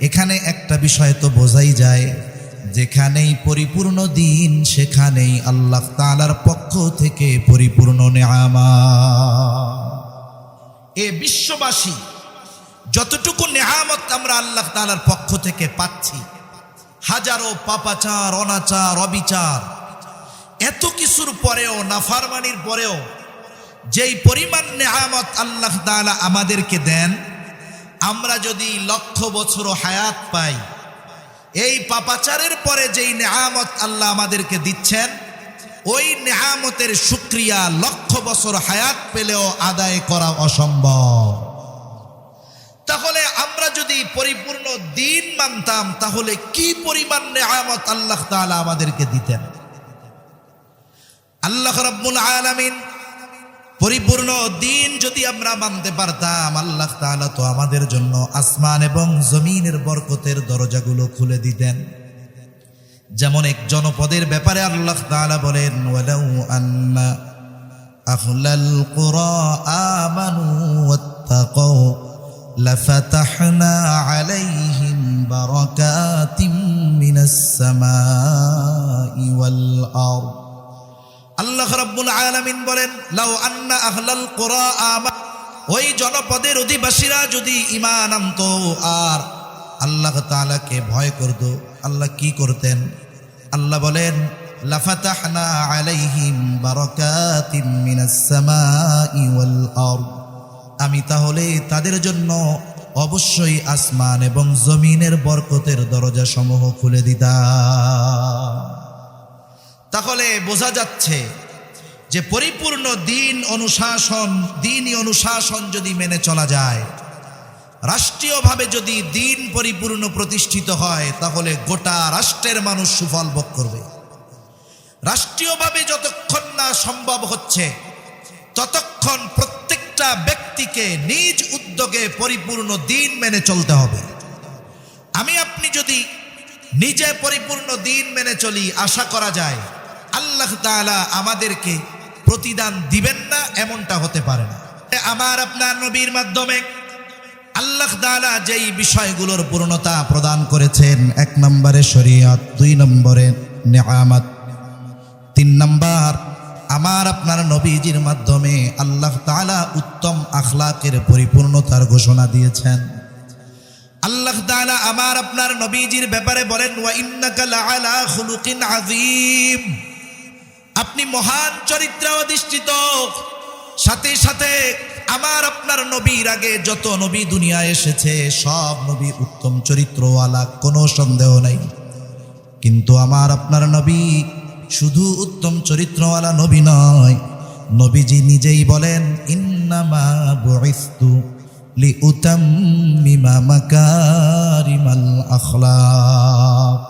এখানে একটা বিষয় তো বোঝাই যায়, যেখানেই পরিপূর্ণ দ্বীন সেখানেই আল্লাহ তাআলার পক্ষ থেকে পরিপূর্ণ নেয়ামত। এ বিশ্ববাসী যতটুকু নেয়ামত আমরা আল্লাহ তাআলার পক্ষ থেকে পাচ্ছি, হাজারো পাপাচার, অনাচার, অবিচার, এত কিছুর পরেও, নাফরমানির পরেও যেই পরিমাণ নেয়ামত আল্লাহ তাআলা আমাদেরকে দেন, আমরা যদি লক্ষ বছর হায়াত পাই, এই পাপাচারের পরে যেই নেয়ামত আল্লাহ আমাদেরকে দিচ্ছেন, ওই নেয়ামতের শুকরিয়া লক্ষ বছর হায়াত পেলেও আদায় করা অসম্ভব। তাহলে যদি পরিপূর্ণ দিন মানতাম তাহলে কি পরিমাণ নেয়ামত আল্লাহ তাআলা আমাদেরকে দিতেন। আল্লাহ রাব্বুল আলামিন পরিপূর্ণ দিন যদি আমরা মানতে পারতাম, আল্লাহ তাআলা তো আমাদের জন্য আসমান এবং জমিনের বরকতের দরজাগুলো খুলে দিতেন। যেমন এক জনপদের ব্যাপারে আল্লাহ তাআলা বলেন, ওয়ালাউ আন্না আহলাল কুরা আমানু ওয়াত্তাকাউ লাফাতাহনা আলাইহিম বারাকাতিম মিনাস সামাই ওয়াল আরদ। আল্লাহ রাব্বুল আলামিন বলেন, লাউ আন্না আহলাল কুরা আমানু, ওই জনপদের অধিবাসীরা যদি ঈমান আনতো আর আল্লাহ তাআলাকে ভয় করত, আল্লাহ কি করতেন? আল্লাহ বলেন, লাফাতাহনা আলাইহিম বারাকাতিম মিনাস সামাই ওয়াল আরদ, আমি তাহলে তাদের জন্য অবশ্যই আসমান এবং জমিনের বরকতের দরজা সমূহ খুলে দিতাম। তাহলে বোঝা যাচ্ছে যে পরিপূর্ণ দ্বীনি অনুশাসন যদি মেনে চলা যায়, রাষ্ট্রীয়ভাবে যদি দ্বীন পরিপূর্ণ প্রতিষ্ঠিত হয়, তাহলে গোটা রাষ্ট্রের মানুষ সুফল ভোগ করবে। রাষ্ট্রীয়ভাবে যতক্ষণ না সম্ভব হচ্ছে ততক্ষণ প্রত্যেকটা ব্যক্তিকে নিজ উদ্যোগে পরিপূর্ণ দ্বীন মেনে চলতে হবে। আমি আপনি যদি নিজে পরিপূর্ণ দ্বীন মেনে চলি, আশা করা যায় আল্লাহ তাআলা আমাদেরকে প্রতিদান দিবেন না, এমনটা হতে পারে না। আমার আপনার নবীর মাধ্যমে আল্লাহ তাআলা যেই বিষয়গুলোর পূর্ণতা প্রদান করেছেন, 1 নম্বরে শরীয়ত, 2 নম্বরে নিয়ামত, 3 নম্বর আমার আপনার নবীজির মাধ্যমে আল্লাহ তাআলা উত্তম আখলাকের পরিপূর্ণতার ঘোষণা দিয়েছেন। আল্লাহ তাআলা আমার আপনার নবীজির ব্যাপারে বলেন, ওয়া ইন্নাকা লাআলা খুলুকিন আযীম, আপনি মহান চরিত্রে অধিষ্ঠিত। সাথে সাথে আমার আপনার নবীর আগে যত নবী দুনিয়ায় এসেছে সব নবী উত্তম চরিত্রওয়ালা, কোনো সন্দেহ নাই। কিন্তু আমার আপনার নবী শুধু উত্তম চরিত্রওয়ালা নবী নয়, নবীজি নিজেই বলেন, ইন্নামা বুইসতু লিউতাম্মিমা মাকারিমাল আখলাক।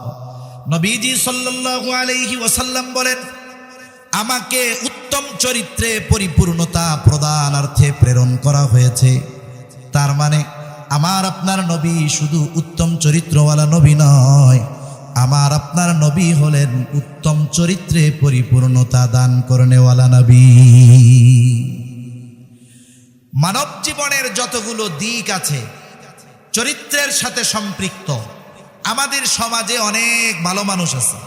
নবীজি সাল্লাল্লাহু আলাইহি ওয়াসাল্লাম বলেন, আমাকে উত্তম চরিত্রে পরিপূর্ণতা প্রদানার্থে প্রেরণ করা হয়েছে। তার মানে আমার আপনার নবী শুধু উত্তম চরিত্রওয়ালা নবী নয়, আমার আপনার নবী হলেন উত্তম চরিত্রে পরিপূর্ণতা দান করনেওয়ালা নবী। মানব জীবনের যতগুলো দিক আছে চরিত্রের সাথে সম্পৃক্ত, আমাদের সমাজে অনেক ভালো মানুষ আছে,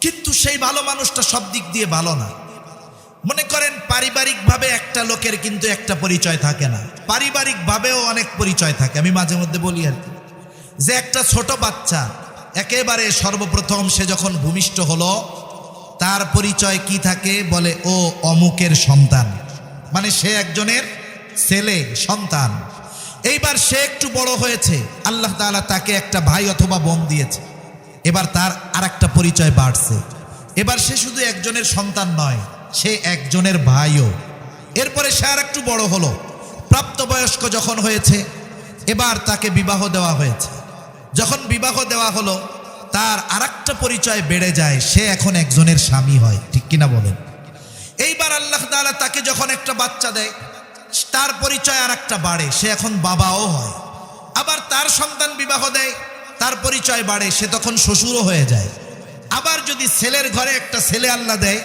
কিন্তু সেই ভালো মানুষটা সব দিক দিয়ে ভালো না। মনে করেন পারিবারিকভাবে একটা লোকের কিন্তু একটা পরিচয় থাকে না, পারিবারিকভাবেও অনেক পরিচয় থাকে। আমি মাঝে মধ্যে বলি আর কি, যে একটা ছোট বাচ্চা একেবারে সর্বপ্রথম সে যখন ভূমিষ্ঠ হলো, তার পরিচয় কি থাকে? বলে ও অমুকের সন্তান, মানে সে একজনের ছেলে সন্তান। এইবার সে একটু বড় হয়েছে, আল্লাহ তাআলা তাকে একটা ভাই অথবা বোন দিয়েছে, এবার তার আর একটা পরিচয় বাড়ছে। এবার সে শুধু একজনের সন্তান নয়, সে একজনের ভাইও। এরপরে সে আর একটু বড় হলো, প্রাপ্তবয়স্ক যখন হয়েছে, এবার তাকে বিবাহ দেওয়া হয়েছে। যখন বিবাহ দেওয়া হলো, তার আর একটা পরিচয় বেড়ে যায়, সে এখন একজনের স্বামী হয়। ঠিক কিনা বলেন? এইবার আল্লাহ তাআলা তাকে যখন একটা বাচ্চা দেয়, তার পরিচয় আর একটা বাড়ে, সে এখন বাবাও হয়। আবার তার সন্তান বিবাহ দেয়, তার পরিচয় বাড়ে, সে তখন শ্বশুরও হয়ে যায়। আবার যদি ছেলের ঘরে একটা ছেলে আল্লাহ দেয়,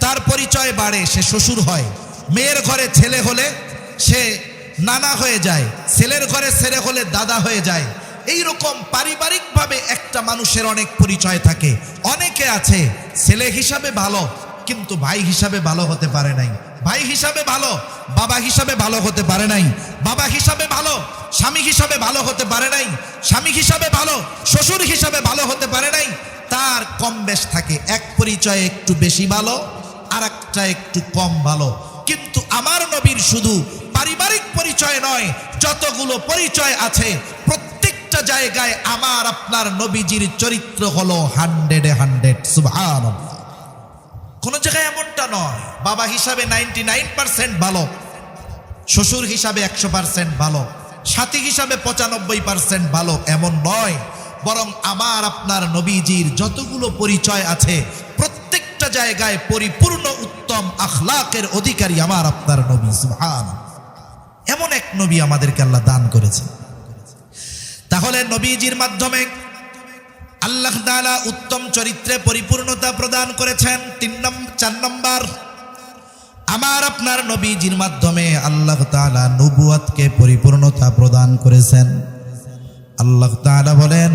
তার পরিচয় বাড়ে, সে শ্বশুর হয়। মেয়ের ঘরে ছেলে হলে সে নানা হয়ে যায়, ছেলের ঘরে ছেলে হলে দাদা হয়ে যায়। এইরকম পারিবারিকভাবে একটা মানুষের অনেক পরিচয় থাকে। অনেকে আছে ছেলে হিসাবে ভালো, কিন্তু ভাই হিসাবে ভালো হতে পারে নাই, ভাই হিসাবে ভালো, বাবা হিসাবে ভালো হতে পারে নাই, বাবা হিসাবে ভালো, স্বামী হিসাবে ভালো হতে পারে নাই, স্বামী হিসাবে ভালো, শ্বশুর হিসাবে ভালো হতে পারে নাই। তার কম বেশ থাকে, এক পরিচয় একটু বেশি ভালো, আর একটা একটু কম ভালো। কিন্তু আমার নবীর শুধু পারিবারিক পরিচয় নয়, যতগুলো পরিচয় আছে প্রত্যেকটা জায়গায় আমার আপনার নবীজির চরিত্র হলো 100-100। সুবহানাল্লাহ। কোন জায়গায় এমনটা নয় বাবা হিসাবে 99% ভালো, শ্বশুর হিসাবে 100% ভালো, সাথী হিসাবে 95% ভালো এমন নয়, বরং আমার আপনার নবীজির যতগুলো পরিচয় আছে প্রত্যেকটা জায়গায় পরিপূর্ণ উত্তম আখলাকের অধিকারী আমার আপনার নবী। সুবহানাল্লাহ, এমন এক নবী আমাদেরকে আল্লাহ দান করেছে। তাহলে নবীজির মাধ্যমে আল্লাহ তাআলা উত্তম চরিত্রে পরিপূর্ণতা প্রদান করেছেন। 4 নম্বর, আমার আপনার নবীজির মাধ্যমে আল্লাহ তাআলা নবুয়তকে পরিপূর্ণতা প্রদান করেছেন। আল্লাহ তাআলা বলেন,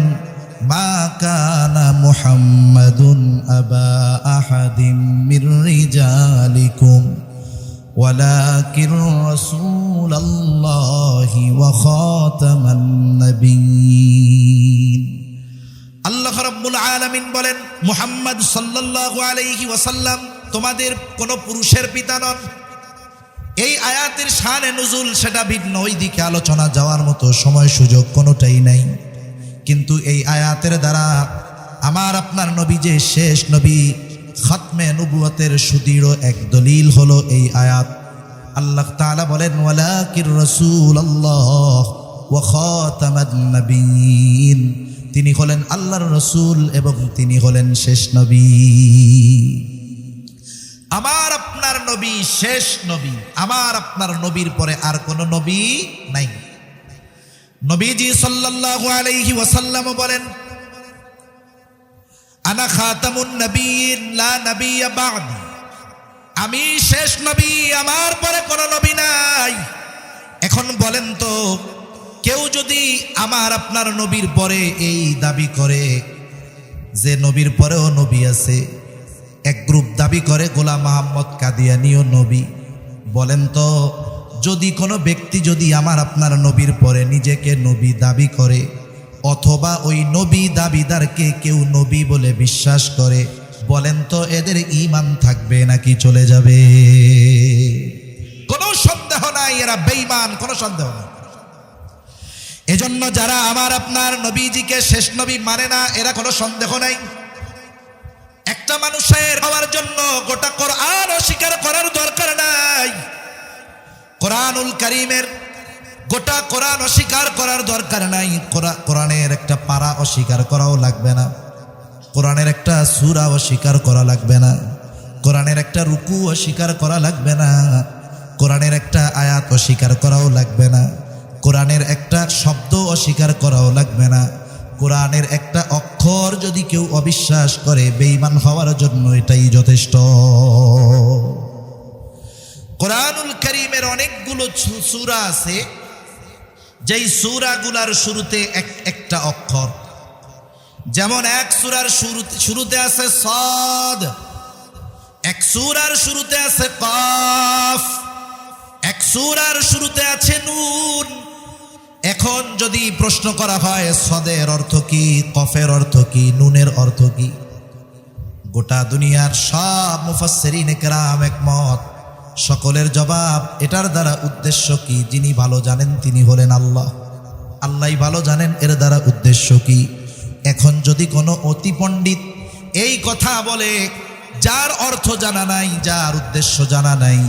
মা কানা মুহাম্মাদুন আবা আহাদিম মির রিজালিকুম ওয়ালাকিন রাসূলুল্লাহি ওয়া খাতামান নাবিয়্যিন। আল্লাহ রাব্বুল আলামিন বলেন, মুহাম্মদ সাল্লাল্লাহু আলাইহি ওয়াসাল্লাম তোমাদের কোন পুরুষের পিতা নন। এই আয়াতের শানে নুজুল সেটা ভিন্ন, ওই দিকে আলোচনা যাওয়ার মতো সময় সুযোগ কোনোটাই নাই। কিন্তু এই আয়াতের দ্বারা আমার আপনার নবী যে শেষ নবী, খাতমে নবুয়তের সুদৃঢ় এক দলিল হলো এই আয়াত। আল্লাহ তাআলা বলেন, ওয়ালাকির রাসূলুল্লাহ ওয়া খাতামান নাবিয়্যিন, তিনি হলেন আল্লাহর রাসূল এবং তিনি হলেন শেষ নবী। আমার আপনার নবী শেষ নবী, আমার আপনার নবীর পরে আর কোনো নবী নাই। নবীজি সাল্লাল্লাহু আলাইহি ওয়াসাল্লাম বলেন, আনা খাতামুন নবিয়্যিন লা নবিয়্য বা'দি, আমি শেষ নবী, আমার পরে কোনো নবী নাই। এখন বলেন তো, কেউ যদি আমার আপনার নবীর পরে এই দাবি করে যে নবীর পরেও নবী আছে, এক গ্রুপ দাবি করে গোলাম মোহাম্মদ কাদিয়ানীও নবী, বলেন তো যদি কোনো ব্যক্তি যদি আমার আপনার নবীর পরে নিজেকে নবী দাবি করে অথবা ওই নবী দাবিদারকে কেউ নবী বলে বিশ্বাস করে, বলেন তো এদের ঈমান থাকবে নাকি চলে যাবে? কোনো সন্দেহ নাই এরা বেঈমান, কোনো সন্দেহ নেই। এজন্য যারা আমার আপনার নবীজিকে শেষ নবী মানে না, এরা কোনো সন্দেহ নাই। একটা মানুষের হওয়ার জন্য গোটা কোরআন অস্বীকার করার দরকার নাই। কোরআনুল কারীমের গোটা কোরআন অস্বীকার করার দরকার নাই। কোরআনের একটা পারা অস্বীকার করাও লাগবে না, কোরআনের একটা সূরা অস্বীকার করা লাগবে না, কোরআনের একটা রুকু অস্বীকার করা লাগবে না, কোরআনের একটা আয়াত অস্বীকার করাও লাগবে না, কোরআনের একটা শব্দ অস্বীকার করাও লাগবে না। কোরআনের একটা অক্ষর যদি কেউ অবিশ্বাস করে, বেঈমান হওয়ার জন্য এটাই যথেষ্ট। কোরআনুল কারীমের অনেকগুলো সূরা আছে, যেই সূরাগুলার শুরুতে একটা অক্ষর। যেমন এক সূরার শুরুতে আছে সাদ, এক সূরার শুরুতে আছে কাফ, এক সূরার শুরুতে আছে নুন। এখন যদি প্রশ্ন করা হয় সদের অর্থ কি, কফের অর্থ কি, নুনের অর্থ কি, গোটা দুনিয়ার সব মুফাসসিরিনে কেরাম একমত। সকলের জবাব এটার দ্বারা উদ্দেশ্য কি, যিনি ভালো জানেন তিনি হলেন আল্লাহ। আল্লাহই ভালো জানেন এর দ্বারা উদ্দেশ্য কি। এখন যদি কোনো অতি পণ্ডিত এই কথা বলে, যার অর্থ জানা নাই, যার উদ্দেশ্য জানা নাই,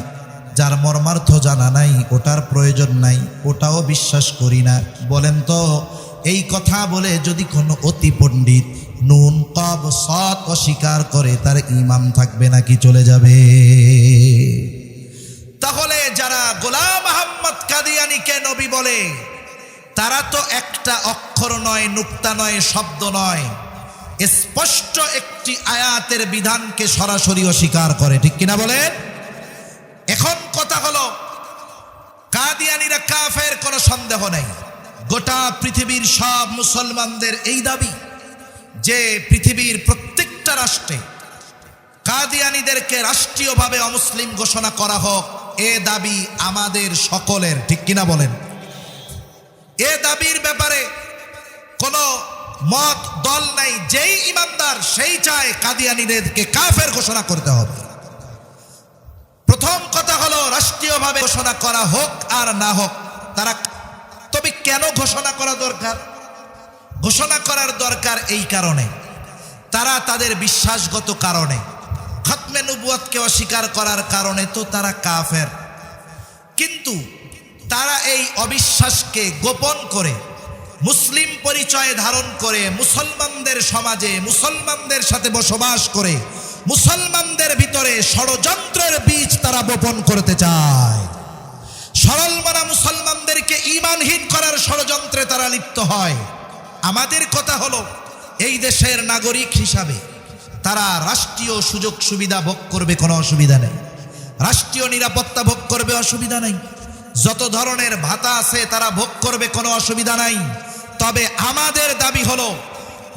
যার মর্মার্থ জানা নাই, ওটার প্রয়োজন নাই, ওটাও বিশ্বাস করি না। বলেন তো এই কথা বলে যদি কোনো অতি পণ্ডিত নুন কব সৎ অস্বীকার করে, তার ঈমান থাকবে নাকি চলে যাবে? তাহলে যারা গোলাম মোহাম্মদ কাদিয়ানীকে নবী বলে, তারা তো একটা অক্ষর নয়, নুক্তা নয়, শব্দ নয়, স্পষ্ট একটি আয়াতের বিধানকে সরাসরি অস্বীকার করে, ঠিক কিনা বলেন? এখন কথা হলো, কাদিয়ানীরা কাফের, কোনো সন্দেহ নেই। গোটা পৃথিবীর সব মুসলমানদের এই দাবি যে পৃথিবীর প্রত্যেকটা রাষ্ট্রে কাদিয়ানীদেরকে রাষ্ট্রীয়ভাবে অমুসলিম ঘোষণা করা হোক, এ দাবি আমাদের সকলের, ঠিক কিনা বলেন? এ দাবির ব্যাপারে কোনো মত দল নাই। যেই ইমানদার সেই চায় কাদিয়ানীদেরকে কাফের ঘোষণা করতে হবে। প্রথম কথা হলো, রাষ্ট্রীয়ভাবে ঘোষণা করা হোক আর না হোক, তারা তবে কেন ঘোষণা করা দরকার? ঘোষণা করার দরকার এই কারণে, তারা তাদের বিশ্বাসগত কারণে, খাতমে নবুয়তকে অস্বীকার করার কারণে তো তারা কাফের। কিন্তু তারা এই অবিশ্বাসকে গোপন করে মুসলিম পরিচয় ধারণ করে মুসলমানদের সমাজে মুসলমানদের সাথে বসবাস করে মুসলমানদের ভিতরে ষড়যন্ত্রের বীজ তারা বপন করতে চায়। সরল মানা মুসলমানদেরকে ঈমানহীন করার ষড়যন্ত্রে তারা লিপ্ত হয়। আমাদের কথা হলো, এই দেশের নাগরিক হিসাবে তারা রাষ্ট্রীয় সুযোগ সুবিধা ভোগ করবে, কোনো অসুবিধা নেই। রাষ্ট্রীয় নিরাপত্তা ভোগ করবে, অসুবিধা নেই। যত ধরনের ভাতা আছে তারা ভোগ করবে, কোনো অসুবিধা নাই। তবে আমাদের দাবি হলো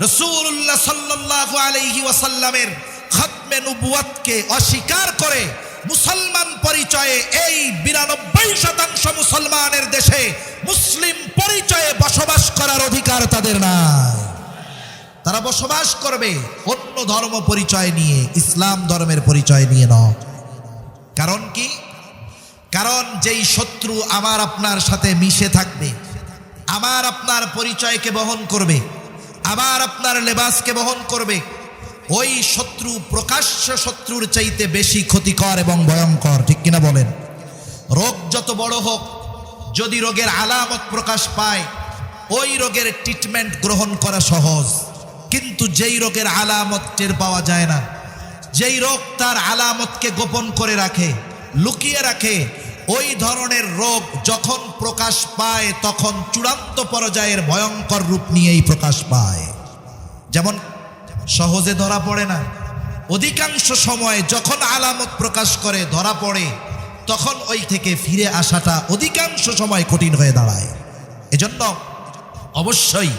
রাসূলুল্লাহ সাল্লাল্লাহু আলাইহি ওয়াসাল্লামের খতমে নবুয়তকে অস্বীকার করে মুসলমান পরিচয়ে এই 92% মুসলমানের দেশে মুসলিম পরিচয়ে বসবাস করার অধিকার তাদের নাই। তারা বসবাস করবে অন্য ধর্ম পরিচয় নিয়ে, ইসলাম ধর্মের পরিচয় নিয়ে নয়। কারণ কি? কারণ যেই শত্রু আমার আপনার সাথে মিশে থাকবে, আমার আপনার পরিচয়কে বহন করবে, আমার আপনার লেবাসকে বহন করবে, ওই শত্রু প্রকাশ্য শত্রুর চাইতে বেশি ক্ষতিকর এবং ভয়ঙ্কর, ঠিক কিনা বলেন? রোগ যত বড় হোক, যদি রোগের আলামত প্রকাশ পায়, ওই রোগের ট্রিটমেন্ট গ্রহণ করা সহজ। কিন্তু যেই রোগের আলামত টের পাওয়া যায় না, যেই রোগ তার আলামতকে গোপন করে রাখে, লুকিয়ে রাখে, ওই ধরনের রোগ যখন প্রকাশ পায় তখন চূড়ান্ত পর্যায়ের ভয়ঙ্কর রূপ নিয়েই প্রকাশ পায়। যেমন সহজে ধরা পড়ে না, অধিকাংশ সময় যখন আলামত প্রকাশ করে ধরা পড়ে তখন ওই থেকে ফিরে আসাটা অধিকাংশ সময় কঠিন হয়ে দাঁড়ায়। এজন্য অবশ্যই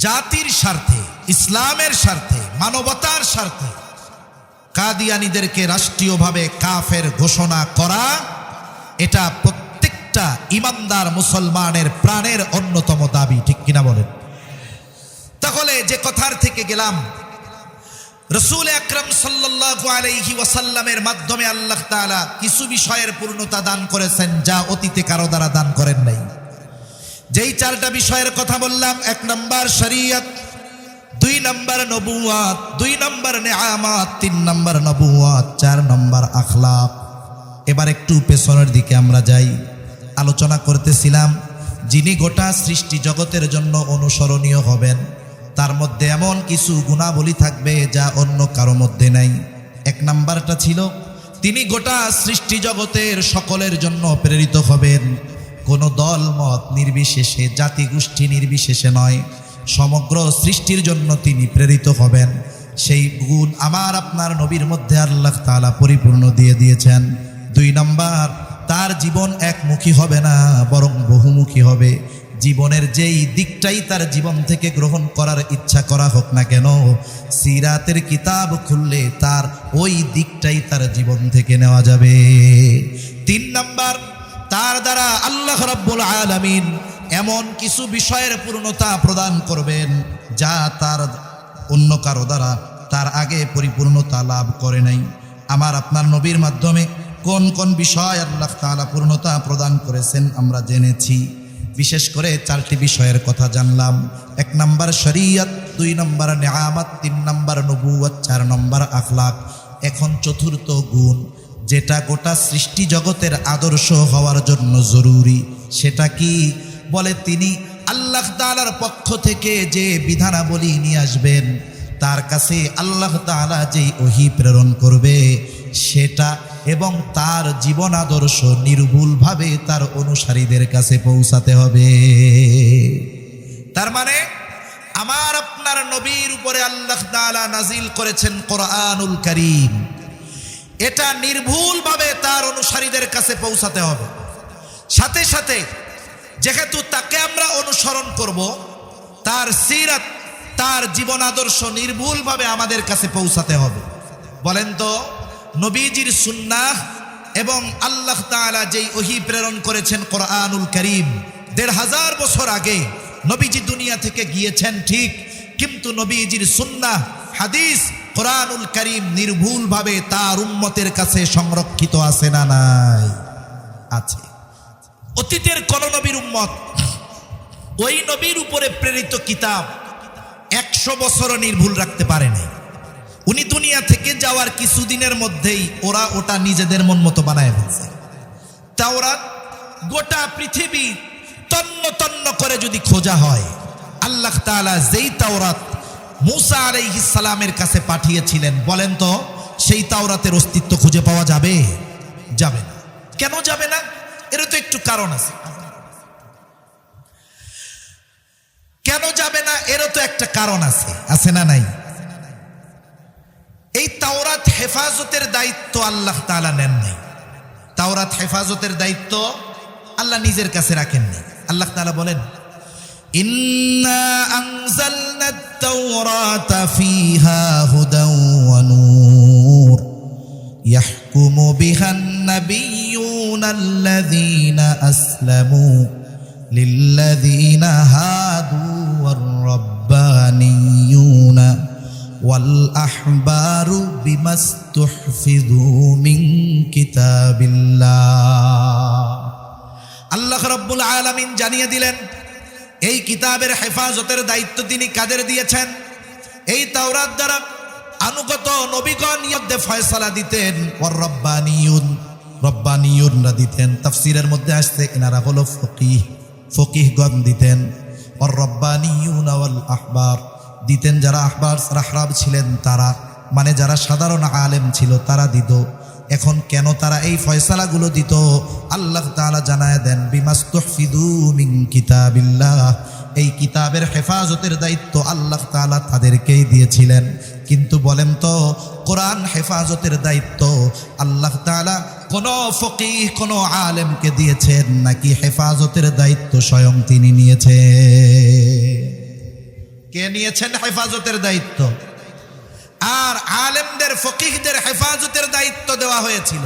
জাতির স্বার্থে, ইসলামের স্বার্থে, মানবতার স্বার্থে কাদিয়ানীদেরকে রাষ্ট্রীয়ভাবে কাফের ঘোষণা করা, এটা প্রত্যেকটা ঈমানদার মুসলমানের প্রাণের অন্যতম দাবি, ঠিক কিনা বলেন? তাহলে যে কথার থেকে গেলাম, রাসূল আকরাম সাল্লাল্লাহু আলাইহি ওয়াসাল্লামের মাধ্যমে আল্লাহ তাআলা কিছু বিষয়ের পূর্ণতা দান করেছেন যা অতীতে কারো দ্বারা দান করেন নাই। যেই 4টা বিষয়ের কথা বললাম, 1 নম্বর শরীয়ত, 2 নম্বর নবুয়ত, 2 নম্বর নেয়ামত, 3 নম্বর নবুয়ত, 4 নম্বর আখলাক। এবার একটু পেছনের দিকে আমরা যাই। আলোচনা করতেছিলাম যিনি গোটা সৃষ্টি জগতের জন্য অনুসরণীয় হবেন, তার মধ্যে এমন কিছু গুণাবলী থাকবে যা অন্য কারো মধ্যে নাই। 1 নম্বরটা ছিল তিনি গোটা সৃষ্টি জগতের সকলের জন্য প্রেরিত হবেন, কোনো দল মত নির্বিশেষে, জাতি গোষ্ঠী নির্বিশেষে নয়, সমগ্র সৃষ্টির জন্য তিনি প্রেরিত হবেন। সেই গুণ আমার আপনার নবীর মধ্যে আল্লাহ তাআলা পরিপূর্ণ দিয়ে দিয়েছেন। 2 নম্বর, তার জীবন একমুখী হবে না, বরং বহুমুখী হবে। জীবনের যেই দিকটাই তার জীবন থেকে গ্রহণ করার ইচ্ছা করা হোক না কেন, সিরাতের কিতাব খুললে তার ওই দিকটাই তার জীবন থেকে নেওয়া যাবে। 3 নম্বর, তার দ্বারা আল্লাহ রাব্বুল আলামিন এমন কিছু বিষয়ের পূর্ণতা প্রদান করবেন যা তার অন্য কারো দ্বারা তার আগে পরিপূর্ণতা লাভ করে নাই। আমার আপনার নবীর মাধ্যমে কোন কোন বিষয় আল্লাহ তাআলা পূর্ণতা প্রদান করেছেন আমরা জেনেছি। বিশেষ করে 4টি বিষয়ের কথা জানলাম। 1 নম্বর শরীয়ত, 2 নম্বর নেয়ামত, 3 নম্বর নবুয়ত, 4 নম্বর আখলাক। এখন 4র্থ গুণ, যেটা গোটা সৃষ্টি জগতের আদর্শ হওয়ার জন্য জরুরি। সেটা কি? বলে তিনি আল্লাহ তাআলার পক্ষ থেকে যে বিধানাবলী নিয়ে আসবেন, তার কাছে আল্লাহ তাআলা যেই ওহী প্রেরণ করবে সেটা এবং তার জীবন আদর্শ নির্ভুলভাবে তার অনুসারীদের কাছে পৌঁছাতে হবে। তার মানে আমার আপনার নবীর উপরে আল্লাহ তাআলা নাজিল করেছেন কোরআনুল কারীম, এটা নির্ভুলভাবে তার অনুসারীদের কাছে পৌঁছাতে হবে। সাথে সাথে যেহেতু তাকে আমরা অনুসরণ করব, তার সিরাত, তার জীবন আদর্শ নির্ভুলভাবে আমাদের কাছে পৌঁছাতে হবে। বলেন তো, নবীজির সুন্নাহ এবং আল্লাহ তাআলা যেই ওহী প্রেরণ করেছেন কোরআনুল কারীম, 1500 বছর আগে নবীজি দুনিয়া থেকে গিয়েছেন ঠিক, কিন্তু নবীজির সুন্নাহ, হাদিস, কোরআনুল কারীম নির্ভুলভাবে তার উম্মতের কাছে সংরক্ষিত আছে না নাই? আছে। অতীতের কোন নবীর উম্মত ওই নবীর উপরে প্রেরিত কিতাব 100 বছরও নির্ভুল রাখতে পারে নাই। উনি দুনিয়া থেকে যাওয়ার কিছুদিনের মধ্যেই ওরা ওটা নিজেদের মন মতো বানায় ফেলছে। তাওরাত গোটা পৃথিবী তন্ন তন্ন করে যদি খোঁজা হয়, আল্লাহ তাআলা যেই তাওরাত মূসা আলাইহিস সালামের কাছে পাঠিয়েছিলেন, বলেন তো সেই তাওরাতের অস্তিত্ব খুঁজে পাওয়া যাবে? যাবে না। কেন যাবে না? এর তো একটু কারণ আছে। কেন যাবে না? এরও তো একটা কারণ আছে, আছে না নাই? এই তাওরাত হেফাজতের দায়িত্ব আল্লাহ তাআলা নেন নাই। তাওরাত হেফাজতের দায়িত্ব আল্লাহ নিজের কাছে রাখেননি। আল্লাহ তাআলা বলেন, ইন্না আনজালনাত তাওরাতা ফিহা হুদাও ওয়া নূর ইয়াহকুমু বিহান নাবিয়্যুনাল্লাযীনা আসলামু লিল্লাযীনা হাদু ওয়ার রাব্বানিয়্যুনা ওয়াল আহবারু বিমাস্তুহফিযু মিন কিতাবিল্লাহ। আল্লাহ রাব্বুল আলামিন জানিয়ে দিলেন এই কিতাবের হেফাজতের দায়িত্ব তিনি কাদের দিয়েছেন? এই তাওরাত দ্বারা অনুগত নবীগণ মধ্যে ফয়সালা দিতেন, ওয়ার রব্বানিয়ুনরা দিতেন। তাফসীরের মধ্যে আসছে এনারা হলো ফকিহগণ দিতেন। ওয়ার রব্বানিয়ুনা ওয়াল আহবার দিতেন যারা আহবার রাহরাব ছিলেন তারা, মানে যারা সাধারণ আলেম ছিল তারা দিত। এখন কেন তারা এই ফয়সালাগুলো দিত? আল্লাহ তাআলা জানায় দেন, বিমাস্তুহফিযু মিন কিতাবিল্লাহ, এই কিতাবের হেফাজতের দায়িত্ব আল্লাহ তাআলা তাদেরকেই দিয়েছিলেন। কিন্তু বলেন তো, কোরআন হেফাজতের দায়িত্ব আল্লাহ তাআলা কোন ফকিহ কোন আলেমকে দিয়েছেন নাকি হেফাজতের দায়িত্ব স্বয়ং তিনি নিয়েছেন? কে নিয়েছেন হেফাজতের দায়িত্ব? আর আলেমদের ফকিহদের হেফাজতের দায়িত্ব দেওয়া হয়েছিল।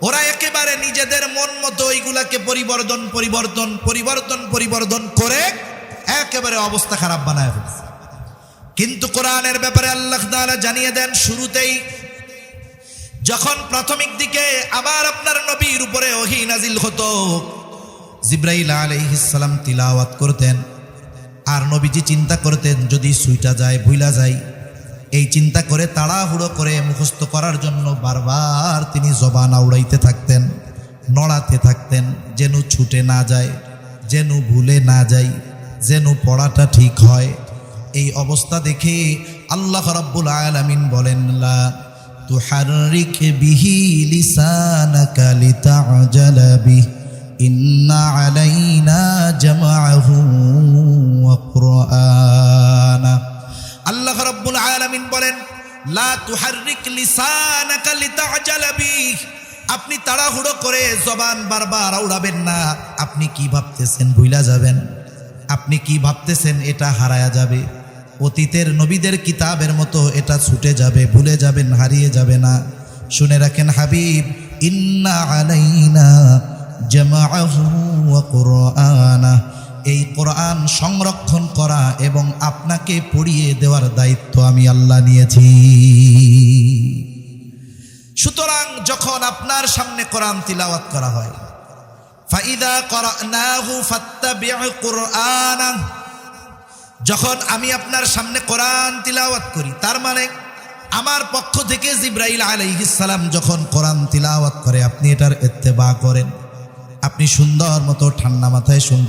ওরা একেবারে নিজেদের মন মতো এইগুলাকে পরিবর্তন করে একেবারে অবস্থা খারাপ বানায় ফেলছে। কিন্তু কোরআনের ব্যাপারে আল্লাহ তাআলা জানিয়ে দেন শুরুতেই, যখন প্রাথমিক দিকে আবার আপনার নবীর উপরে ওহী নাজিল হতো, জিবরাইল আলাইহিস সালাম তিলাওয়াত করতেন, আর নবীজি চিন্তা করতেন যদি সুইটা যায়, ভুলা যায়, এই চিন্তা করে তাড়াহুড়ো করে মুখস্থ করার জন্য বারবার তিনি জবান আউড়াইতে থাকতেন, নড়াতে থাকতেন, যেন ছুটে না যায়, যেন ভুলে না যায়, যেন পড়াটা ঠিক হয়। এই অবস্থা দেখে আল্লাহ রাব্বুল আলামিন বলেন, লা তুহাররিক বিহি লিসানাকা লিতা'জালা বিহি ইন্না আলাইনা জামআহু ওয়া কুরআনা। আল্লাহ রাব্বুল আলামিন বলেন, লা তুহাররিক লিসানাকা লিতা'জালা বিহি, আপনি তাড়াহুড়ো করে জবান বারবার আউড়াবেন না। আপনি কি ভাবতেছেন ভুলা যাবেন? আপনি কি ভাবতেছেন এটা হারায়া যাবে? অতীতের নবীদের কিতাবের মতো এটা ছুটে যাবে, ভুলে যাবেন, হারিয়ে যাবে না। শুনে রাখেন হাবিব, ইন্না আলাইনা জামআহু ওয়া কুরআনা, এই কোরআন সংরক্ষণ করা এবং আপনাকে পড়িয়ে দেওয়ার দায়িত্ব আমি আল্লাহ নিয়েছি। সুতরাং যখন আপনার সামনে কোরআন তিলাওয়াত করা হয়, ফাইদা করানাহু ফাত্তাবি' কুরআনা, যখন আমি আপনার সামনে কোরআন তিলাওয়াত করি, তার মানে আমার পক্ষ থেকে জিবরাইল আলাইহিস সালাম যখন কোরআন তিলাওয়াত করে আপনি এটার ইত্তেবা করেন, আপনি সুন্দর মতো ঠান্ডা মাথায় শুনতে